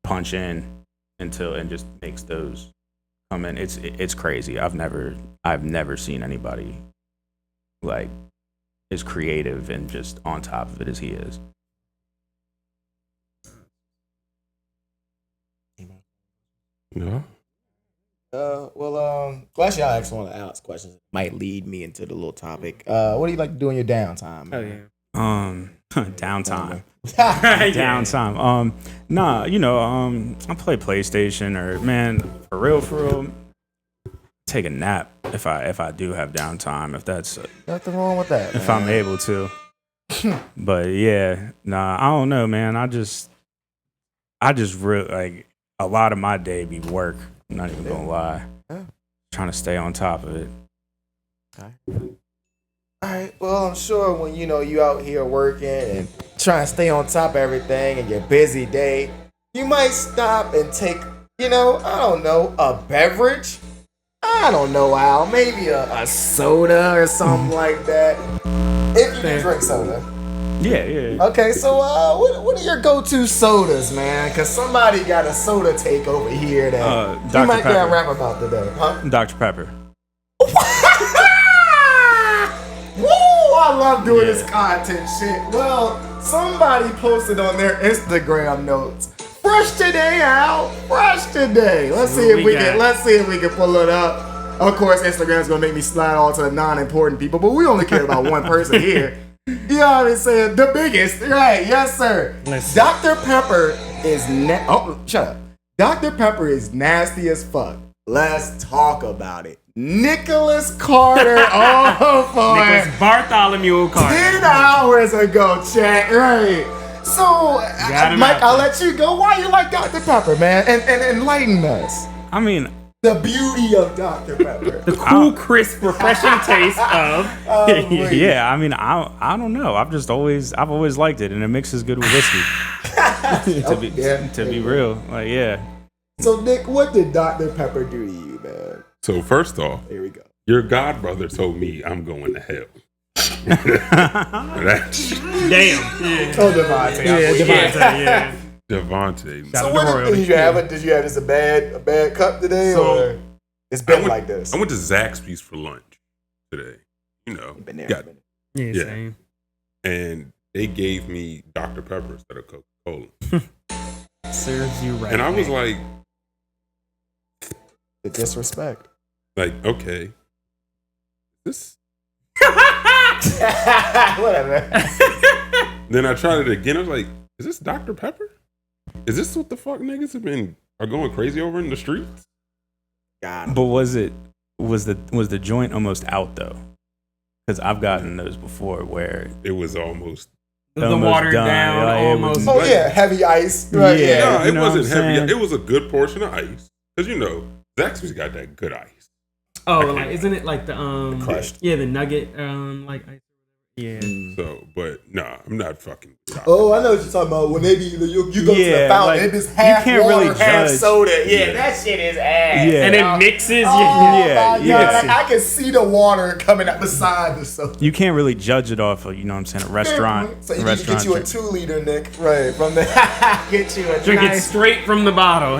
punch in until and just makes those come in. It's crazy. I've never seen anybody like as creative and just on top of it as he is. No. Well, actually, I actually want to ask questions that might lead me into the little topic. What do you like to do in your downtime? Oh yeah. Downtime. Yeah. Downtime. Nah, you know, I play PlayStation or man, for real, take a nap if I do have downtime. If that's Nothing wrong with that. if I'm able to. But yeah, nah, I don't know, man. I just really like a lot of my day be work. I'm not even gonna lie. Yeah. Trying to stay on top of it. Okay. All right. Well, I'm sure when you out here working and trying to stay on top of everything and your busy day, you might stop and take, I don't know, a beverage. I don't know, Al. Maybe a soda or something like that. If you can drink soda. Yeah. Okay, so what are your go-to sodas, man? Because somebody got a soda take over here that you Dr. might Pepper. get a rap about today, huh? Dr. Pepper. Woo! I love doing this content shit. Well, somebody posted on their Instagram notes. Fresh today, Al. Fresh today. Let's see if we can pull it up. Of course, Instagram's gonna make me slide all to the non-important people, but we only care about one person here. You know what I'm saying? The biggest, right? Yes, sir. Dr. Pepper is shut up. Dr. Pepper is nasty as fuck. Let's talk about it. Nicholas Carter. Nicholas Bartholomew Carter. 10 hours ago, chat. Right. So, Mike, I'll let you go. Why you like Dr. Pepper, man? And enlighten us. I mean, the beauty of Dr. Pepper. The cool, crisp, refreshing taste of. yeah. I mean, I don't know. I've always liked it, and it mixes good with whiskey. to be real, like yeah. So, Nick, what did Dr. Pepper do to you, man? So first off, here we go. Your godbrother told me I'm going to hell. Damn. Yeah. Oh, Devontae. Yeah. Devontae. So what did you have? Did you have just a bad cup today, or it's been like this? I went to Zaxby's for lunch today. Been there. Yeah, same. And they gave me Dr. Pepper instead of Coca-Cola. Serves you right. And I was like, the disrespect. Like, okay, this. Whatever. Then I tried it again. I was like, is this Dr. Pepper? Is this what the fuck niggas are going crazy over in the streets? God. But was the joint almost out though? Because I've gotten those before where it was almost the watered done. down, Like, almost. Heavy ice. Right. Yeah. No, it wasn't heavy. It was a good portion of ice. Because Zaxby's got that good ice. Oh, like isn't it like the crushed? Yeah, the nugget like ice. Yeah. So, but nah, I'm not fucking. Oh, I know what you're talking about. When they be you go to the fountain, like, it is half you can't water, really half judge. soda. Yeah, that shit is ass. Yeah. And it mixes. Oh, yeah. I can see the water coming out beside the soda. You can't really judge it off of, you know what I'm saying, a restaurant. So you need to get you a 2-liter, Nick. Right. From the get you a drink it straight from the bottle.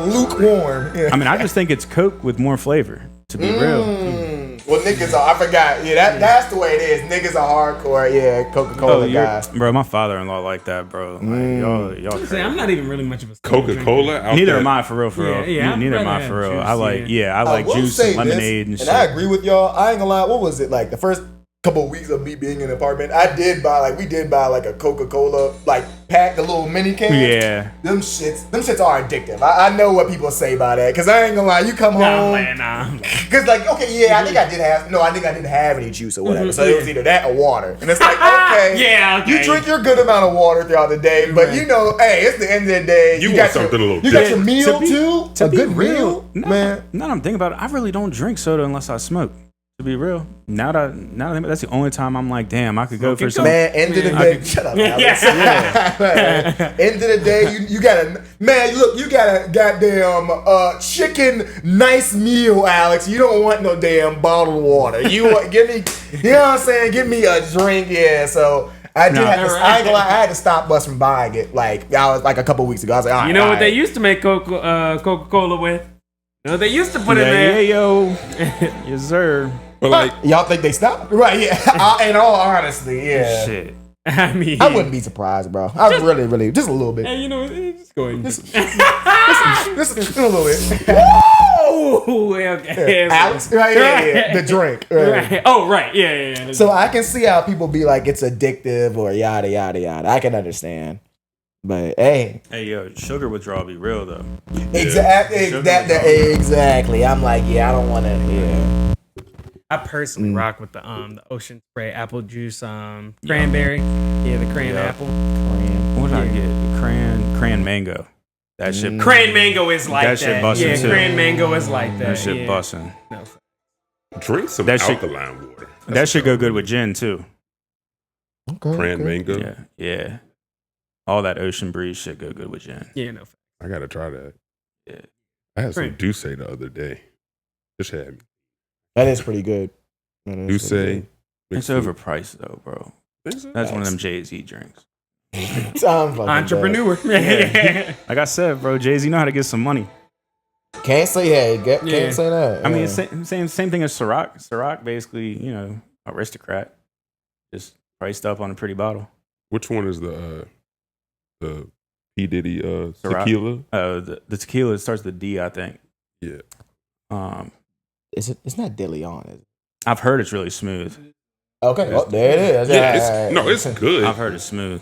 Lukewarm. Yeah. I mean, I just think it's Coke with more flavor, to be real. Well, niggas are, I forgot. Yeah, that's the way it is. Niggas are hardcore, Coca-Cola guys. Bro, my father-in-law like that, bro. Like, y'all crazy. I'm not even really much of a Coca-Cola. Neither am I, for real. Yeah, neither am I, for real. Juice, I like juice and lemonade and shit. And I agree with y'all. I ain't gonna lie. What was it like the first couple of weeks of me being in an apartment? We did buy a Coca-Cola pack, the little mini can. Yeah. Them shits are addictive. I know what people say about that, cause I ain't gonna lie. You come home. Cause I think I didn't have any juice or whatever. So it was either that or water. And it's like, okay. You drink your good amount of water throughout the day, but hey, it's the end of the day. You got something a little You got your meal too. To a be good real, meal, man. Now that I'm thinking about it, I really don't drink soda unless I smoke. To be real, now that that's the only time I'm like, damn, I could go for some. Man, end of the day, shut up, Alex. End of the day, you gotta, man, look, you got a goddamn chicken nice meal, Alex. You don't want no damn bottled water. You want, give me, you know what I'm saying? Give me a drink, yeah. So I did have to, I ain't gonna lie, I had to stop us from buying it. Like, I was like a couple weeks ago. I was like, all right, you know what they used to make Coca-Cola with? You know what they used to put in there? Yeah, yo. Yes, sir. But like, y'all think they stopped? Right, yeah. In all honesty, yeah. Shit. I mean, I wouldn't be surprised, bro. I really, just a little bit. Hey, you know, just go ahead. Just a little bit. Oh, okay. Alex, right, yeah. The drink. Right. Oh, right. Yeah. So I can see how people be like, it's addictive or yada, yada, yada. I can understand. But hey. Hey, yo, sugar withdrawal be real, though. Exactly. Exactly. I'm like, yeah, I don't want to, yeah. I personally rock with the Ocean Spray apple juice, cranberry. Yeah, the cran apple. What did I get? Cran mango. That shit. Cran mango is like that. That shit bussin' yeah, too. cran mango is like that. That shit bussin'. No. drink some that shit, alkaline water. That should go good with gin too. Okay. Cran mango. Yeah. All that ocean breeze should go good with gin. Yeah, no. I gotta try that. Yeah. I had some Douce the other day. Just had me. That is pretty good. Douce. It's overpriced though, bro. That's one of them Jay-Z drinks. Entrepreneur. Yeah. Like I said, bro, Jay-Z know how to get some money. Can't say can't say that. I mean, same thing as Ciroc. Ciroc, basically, you know, aristocrat, just priced up on a pretty bottle. Which one is the P Diddy tequila? The tequila starts with D, I think. Yeah. It's not De Leon, is it? I've heard it's really smooth. Okay, there it is. Yeah, it's good. I've heard it's smooth.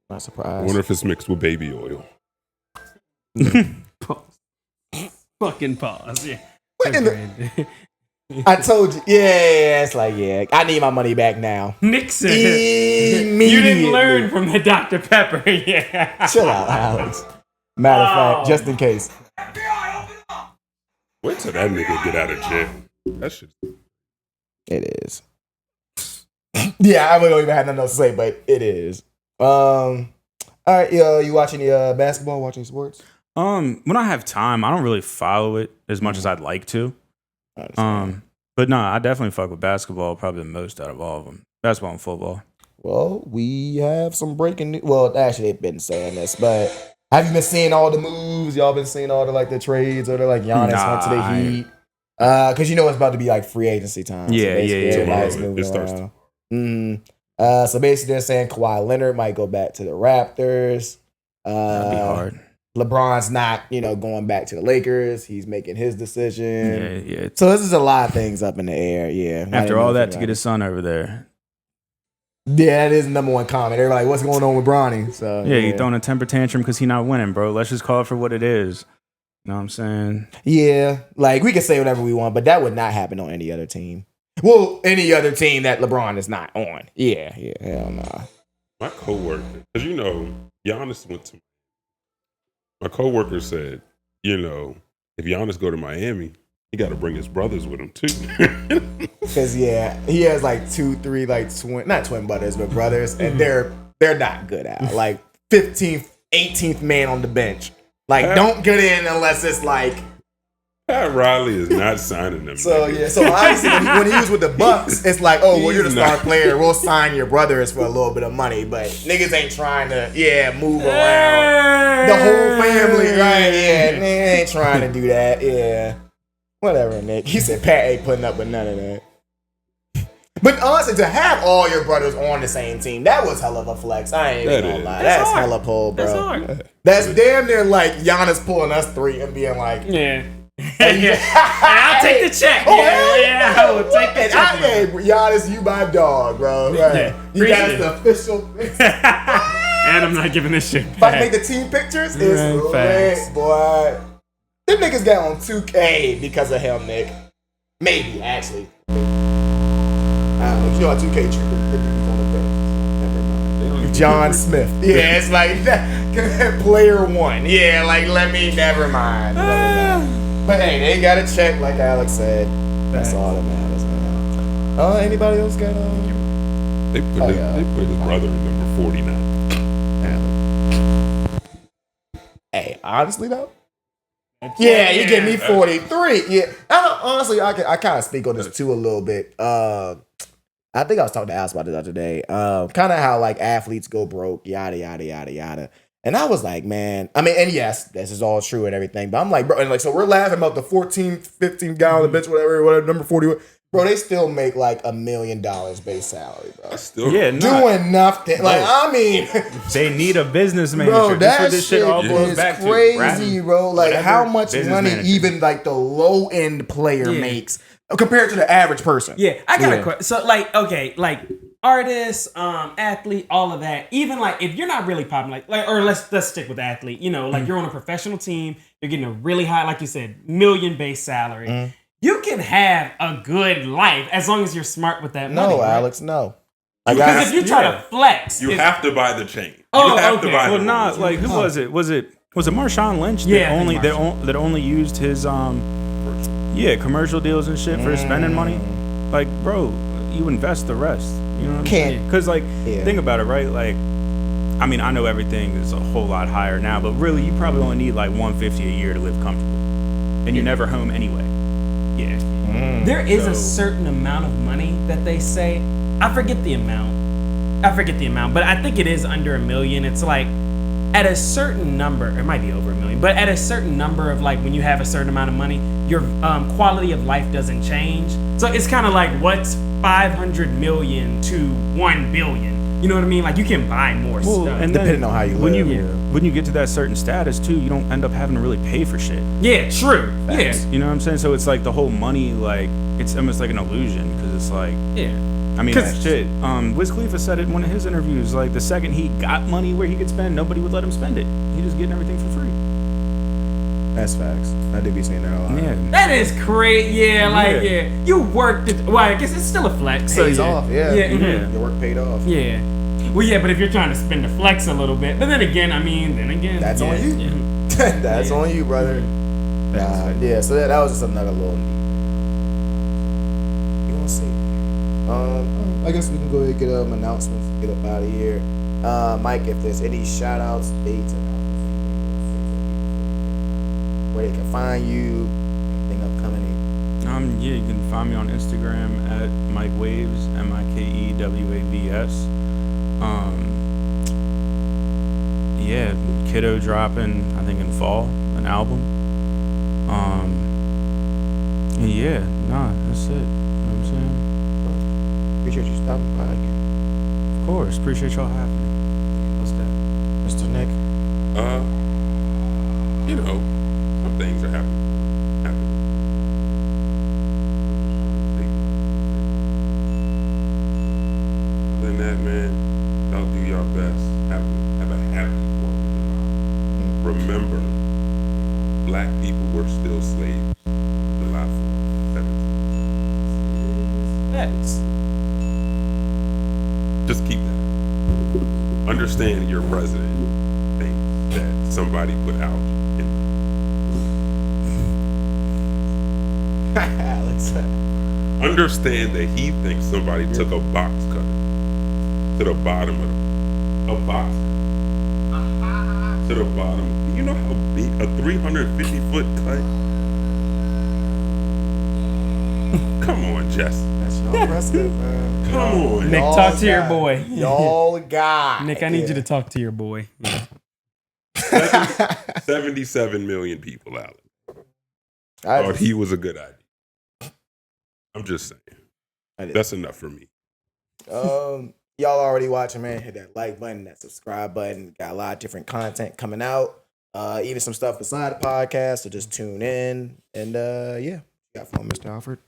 Not I surprised. wonder if it's mixed with baby oil. Pause. Fucking pause. Yeah. I told you. Yeah, it's like, I need my money back now. Nixon. You Immediately. didn't learn from the Dr. Pepper. Yeah. Chill out, Alex. Matter of fact, just in case. Wait till that nigga get out of jail. That shit. It is. Yeah, I don't even have nothing else to say, but it is. All right, you watching the basketball? Watching sports? When I have time, I don't really follow it as much as I'd like to. But no, I definitely fuck with basketball probably the most out of all of them. Basketball and football. Well, we have some breaking news. Well, actually, they've been saying this, but have you been seeing all the moves? Y'all been seeing all the trades or Giannis went to the Heat? Because you know it's about to be free agency time. Yeah. Everybody's moving around. So basically, they're saying Kawhi Leonard might go back to the Raptors. That'd be hard. LeBron's not, going back to the Lakers. He's making his decision. Yeah. So this is a lot of things up in the air. Yeah. After all that, to get his son over there. Yeah, that is the number one comment. They're like, what's going on with Bronny? So yeah, you throwing a temper tantrum because he not winning, bro. Let's just call it for what it is. You know what I'm saying? Yeah. We can say whatever we want, but that would not happen on any other team. Well, any other team that LeBron is not on. Yeah, hell nah. My coworker, because Giannis went to. My coworker said, if Giannis go to Miami, he got to bring his brothers with him too. Because he has 2, 3 not twin brothers, but brothers, and they're not good at 15th, 18th man on the bench. Don't get in unless it's Pat Riley is not signing them. So obviously when he was with the Bucks, it's you're the star player. We'll sign your brothers for a little bit of money, but niggas ain't trying to move around the whole family, right? Yeah, they ain't trying to do that. Yeah, whatever, Nick. He said Pat ain't putting up with none of that. But honestly, to have all your brothers on the same team, that was hell of a flex. I ain't even gonna lie. That's hella pull, bro. That's hard. That's damn near Giannis pulling us 3 and being yeah. I'll take the check. I will take the check. Hey, Giannis, you my dog, bro. Right. You got the official. And I'm not giving this shit back. If I make the team pictures, it's lit, boy. Them niggas got on 2K because of him, Nick. Maybe, actually. I don't know. You know how 2K treated the on the bench. Never mind. John Smith. Yeah, it's that. Player 1. Yeah, never mind. But hey, they got a check, like Alex said. That's all that matters. Anybody else got They put his brother in number 49. Hey, honestly though. Yeah, you give me 43. Yeah, honestly, I kind of speak on this too a little bit. I think I was talking to Alice about it the other day. Kind of how like athletes go broke, yada yada yada yada. And I was like, man, I mean, and yes, this is all true and everything. But I'm like, bro, and like, so we're laughing about the 14, 15 guy on the bench, whatever, number 40. Bro, they still make like $1 million base salary, bro. Doing nothing. Like, I mean, they need a business manager. Bro, that this shit all is back crazy, bro. Like, how much money manager. even like the low end player makes compared to the average person? Yeah, I got a question. So, like, okay, like artists, athlete, all of that. Even like if you're not really popular, like, or let's stick with athlete. You know, like you're on a professional team, you're getting a really high, like you said, million base salary. You can have a good life as long as you're smart with that money. No, right? Alex, no. Because if you try to flex, you have to buy the chain. Oh, you have okay. to buy Well, the not like who was it? Was it Marshawn Lynch that only used his commercial deals and shit for spending money? Like, bro, you invest the rest. You know what I'm saying? Because like, think about it, right? Like, I mean, I know everything is a whole lot higher now, but really, you probably only need like $150 a year to live comfortably, and you're never home anyway. Yeah. There is a certain amount of money that they say. I forget the amount, but I think it is under $1 million. It's like at a certain number, it might be over $1 million, but at a certain number of like when you have a certain amount of money, your quality of life doesn't change. So it's kind of like what's 500 million to 1 billion. You know what I mean? Like you can buy more stuff. And depending on how you live. When you get to that certain status too, you don't end up having to really pay for shit. Yeah, true. Facts. Yeah. You know what I'm saying? So it's like the whole money, like it's almost like an illusion because it's like, I mean, shit. Wiz Khalifa said it in one of his interviews. Like the second he got money where he could spend, nobody would let him spend it. He just getting everything for free. That's facts. I do be saying that a lot. Yeah, that is crazy. Yeah, you worked it. Well, I guess it's still a flex. Pays off. Yeah. Mm-hmm. Your work paid off. Yeah. Well, yeah, but if you're trying to spend the flex a little bit, but then again, that's on you. Yeah. That's on you, brother. Yeah. So that was just another little. You want to see? I guess we can go ahead and get announcements and get up out of here. Mike, if there's any shout outs, dates, announcements, where they can find you, anything upcoming. You can find me on Instagram at MikeWavs, MikeWavs. Kiddo dropping, I think in fall, an album. That's it. You know what I'm saying? Appreciate you stopping by again. Of course, appreciate y'all having me. What's that, Mr. Nick? You know, some things are happening. Other than that, man, y'all do your best. Have a happy 4th of July. Remember, black people were still slaves July 4th, 17. Just keep that. Understand your president thinks that somebody put out in understand that he thinks somebody took a box cutter to the bottom of a box to the bottom. You know how big a 350-foot cut? Come on, Jess. That's your president, man. Come on. Nick, talk to your boy. Y'all guy. Nick, I need you to talk to your boy. Yeah. 77 million people, Alex. Thought he was a good idea. I'm just saying. That's enough for me. Y'all already watching, man. Hit that like button, that subscribe button. Got a lot of different content coming out. Even some stuff beside the podcast. So just tune in. And got fun, Mr. Alfred.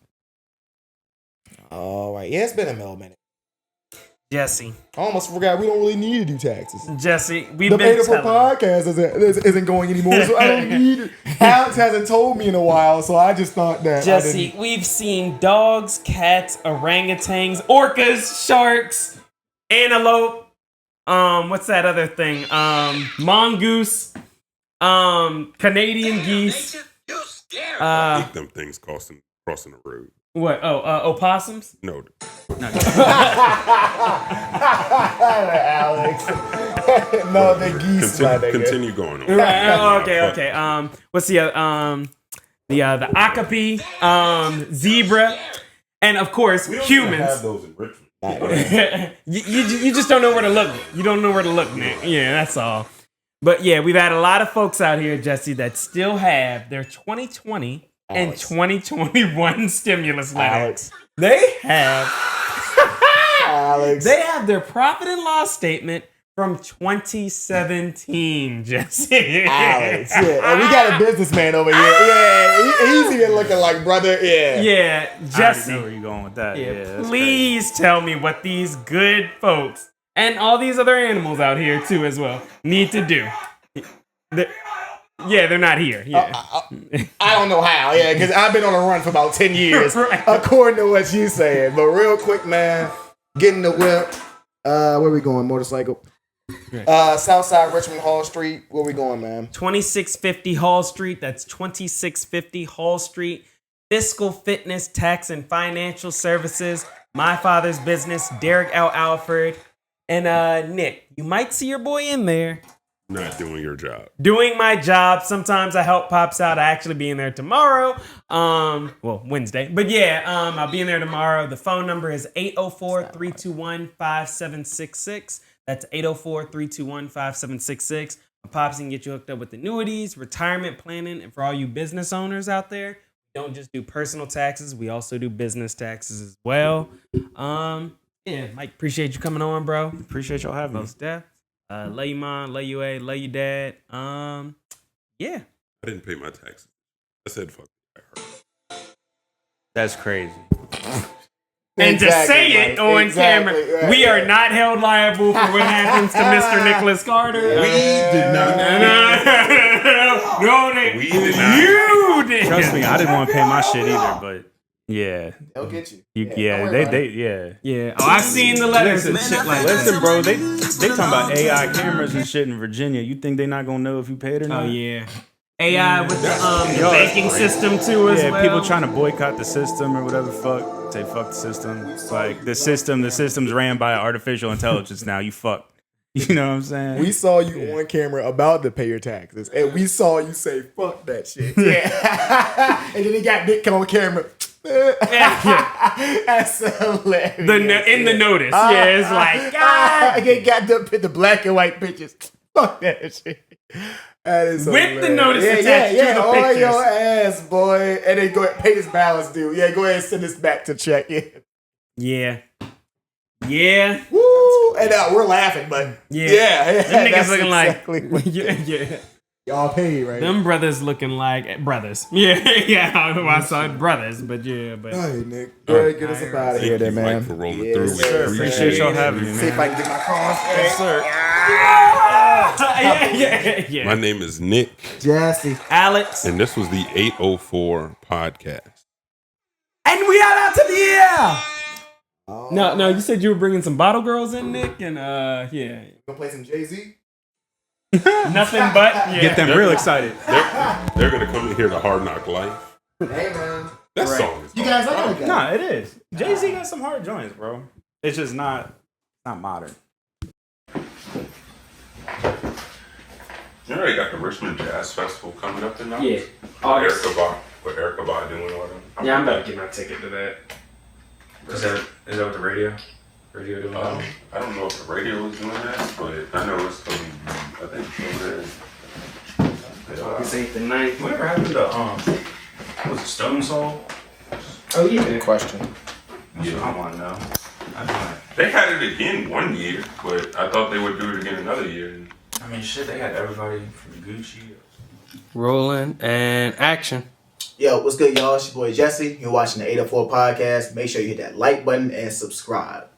All right. Yeah, it's been a minute. Jesse. I almost forgot we don't really need to do taxes. Jesse, we've the been Beautiful podcast isn't going anymore, so I don't need it. Alex hasn't told me in a while, so I just thought that. Jesse, we've seen dogs, cats, orangutans, orcas, sharks, antelope. What's that other thing? Mongoose. Canadian geese. I hate them things crossing the road. What? Oh, opossums? No. Alex. No, the geese, my nigga. Continue going on. Right. Okay. What's the okapi, zebra, and of course humans. Have those in Richmond. you just don't know where to look. You don't know where to look, Nick. Yeah, that's all. But yeah, we've had a lot of folks out here, Jesse, that still have their 2020 and 2021 stimulus letters. They have They have their profit and loss statement from 2017, Jesse. Alex, yeah. And we got a businessman over here. Yeah, he's even looking like brother. Yeah. Yeah, Jesse. I know where you're going with that. Yeah, please tell me what these good folks and all these other animals out here too as well need to do. They're not here. Yeah. I don't know how. Yeah, because I've been on a run for about 10 years, Right. according to what you saying. But real quick, man, getting the whip. Where we going? Motorcycle. Southside Richmond Hall Street. Where we going, man? 2650 Hall Street. That's 2650 Hall Street. Fiscal Fitness, Tax and Financial Services. My Father's Business. Derek L. Alford. And Nick, you might see your boy in there. Not doing your job. Doing my job. Sometimes I help Pops out. I actually be in there tomorrow. Wednesday. But yeah, I'll be in there tomorrow. The phone number is 804-321-5766. That's 804-321-5766. Pops can get you hooked up with annuities, retirement planning, and for all you business owners out there, we don't just do personal taxes. We also do business taxes as well. Yeah, Mike, appreciate you coming on, bro. Appreciate y'all having me. Most deaf. Love you, mom. Love you, A. Love you, dad. Yeah. I didn't pay my taxes. I said fuck. That's crazy. And to say it on camera, right, we are not held liable for what happens to Mr. Nicholas Carter. We did not. No, Nick. We did not. You did. Trust me, I didn't want to pay my shit either, but yeah. They'll get you. Yeah, yeah. Yeah. Oh, I've seen the letters and shit like that. Listen, bro, they talking about AI cameras and shit in Virginia. You think they not gonna know if you paid or not? Oh, yeah. AI with the banking system too as well. People trying to boycott the system or whatever the fuck. Say fuck the system. It's like the system's ran by artificial intelligence now. You fucked. You know what I'm saying? We saw you on camera about to pay your taxes, and we saw you say "fuck that shit." Yeah, and then he got Nick on camera. That's hilarious. In the notice, it's like they got the black and white pictures. Fuck that shit. That is with hilarious. the notice attached to the on pictures. your ass, boy. And then go ahead pay this balance due. Yeah, go ahead and send this back to check. Yeah. Woo! And we're laughing, but yeah. Them niggas looking exactly like yeah. Y'all paid, right? Them brothers looking like brothers. Yeah. I saw it brothers, but yeah. Hey, Nick. Go ahead and get us up out of here, then, man. Mike, for rolling through. Sir. Appreciate y'all having me, man. See if I can get my cross. Yes, sir. Yeah. My name is Nick, Jesse, Alex, and this was the 804 podcast. and we are out to the air. No, you said you were bringing some bottle girls in, Nick, and yeah. Gonna play some Jay-Z? Nothing but Get them real excited. They're gonna come in here to Hard Knock Life. Hey, man. That song is You guys like that? Nah, it is. Jay-Z got some hard joints, bro. It's just not modern. You already got the Richmond Jazz Festival coming up in August. Yeah. Erica Ba doing all them. Yeah, I'm about to get my ticket to that. Is that what the radio doing? I don't know if the radio is doing that, but I know it's going to be, I think it's over This ain't the ninth. Whatever happened to was it Stone Soul? Oh yeah. Good question. Yeah. I want to know. They had it again one year, but I thought they would do it again another year. I mean, shit, they had everybody from Gucci. Rolling and action. Yo, what's good, y'all? It's your boy Jesse. You're watching the 804 podcast. Make sure you hit that like button and subscribe.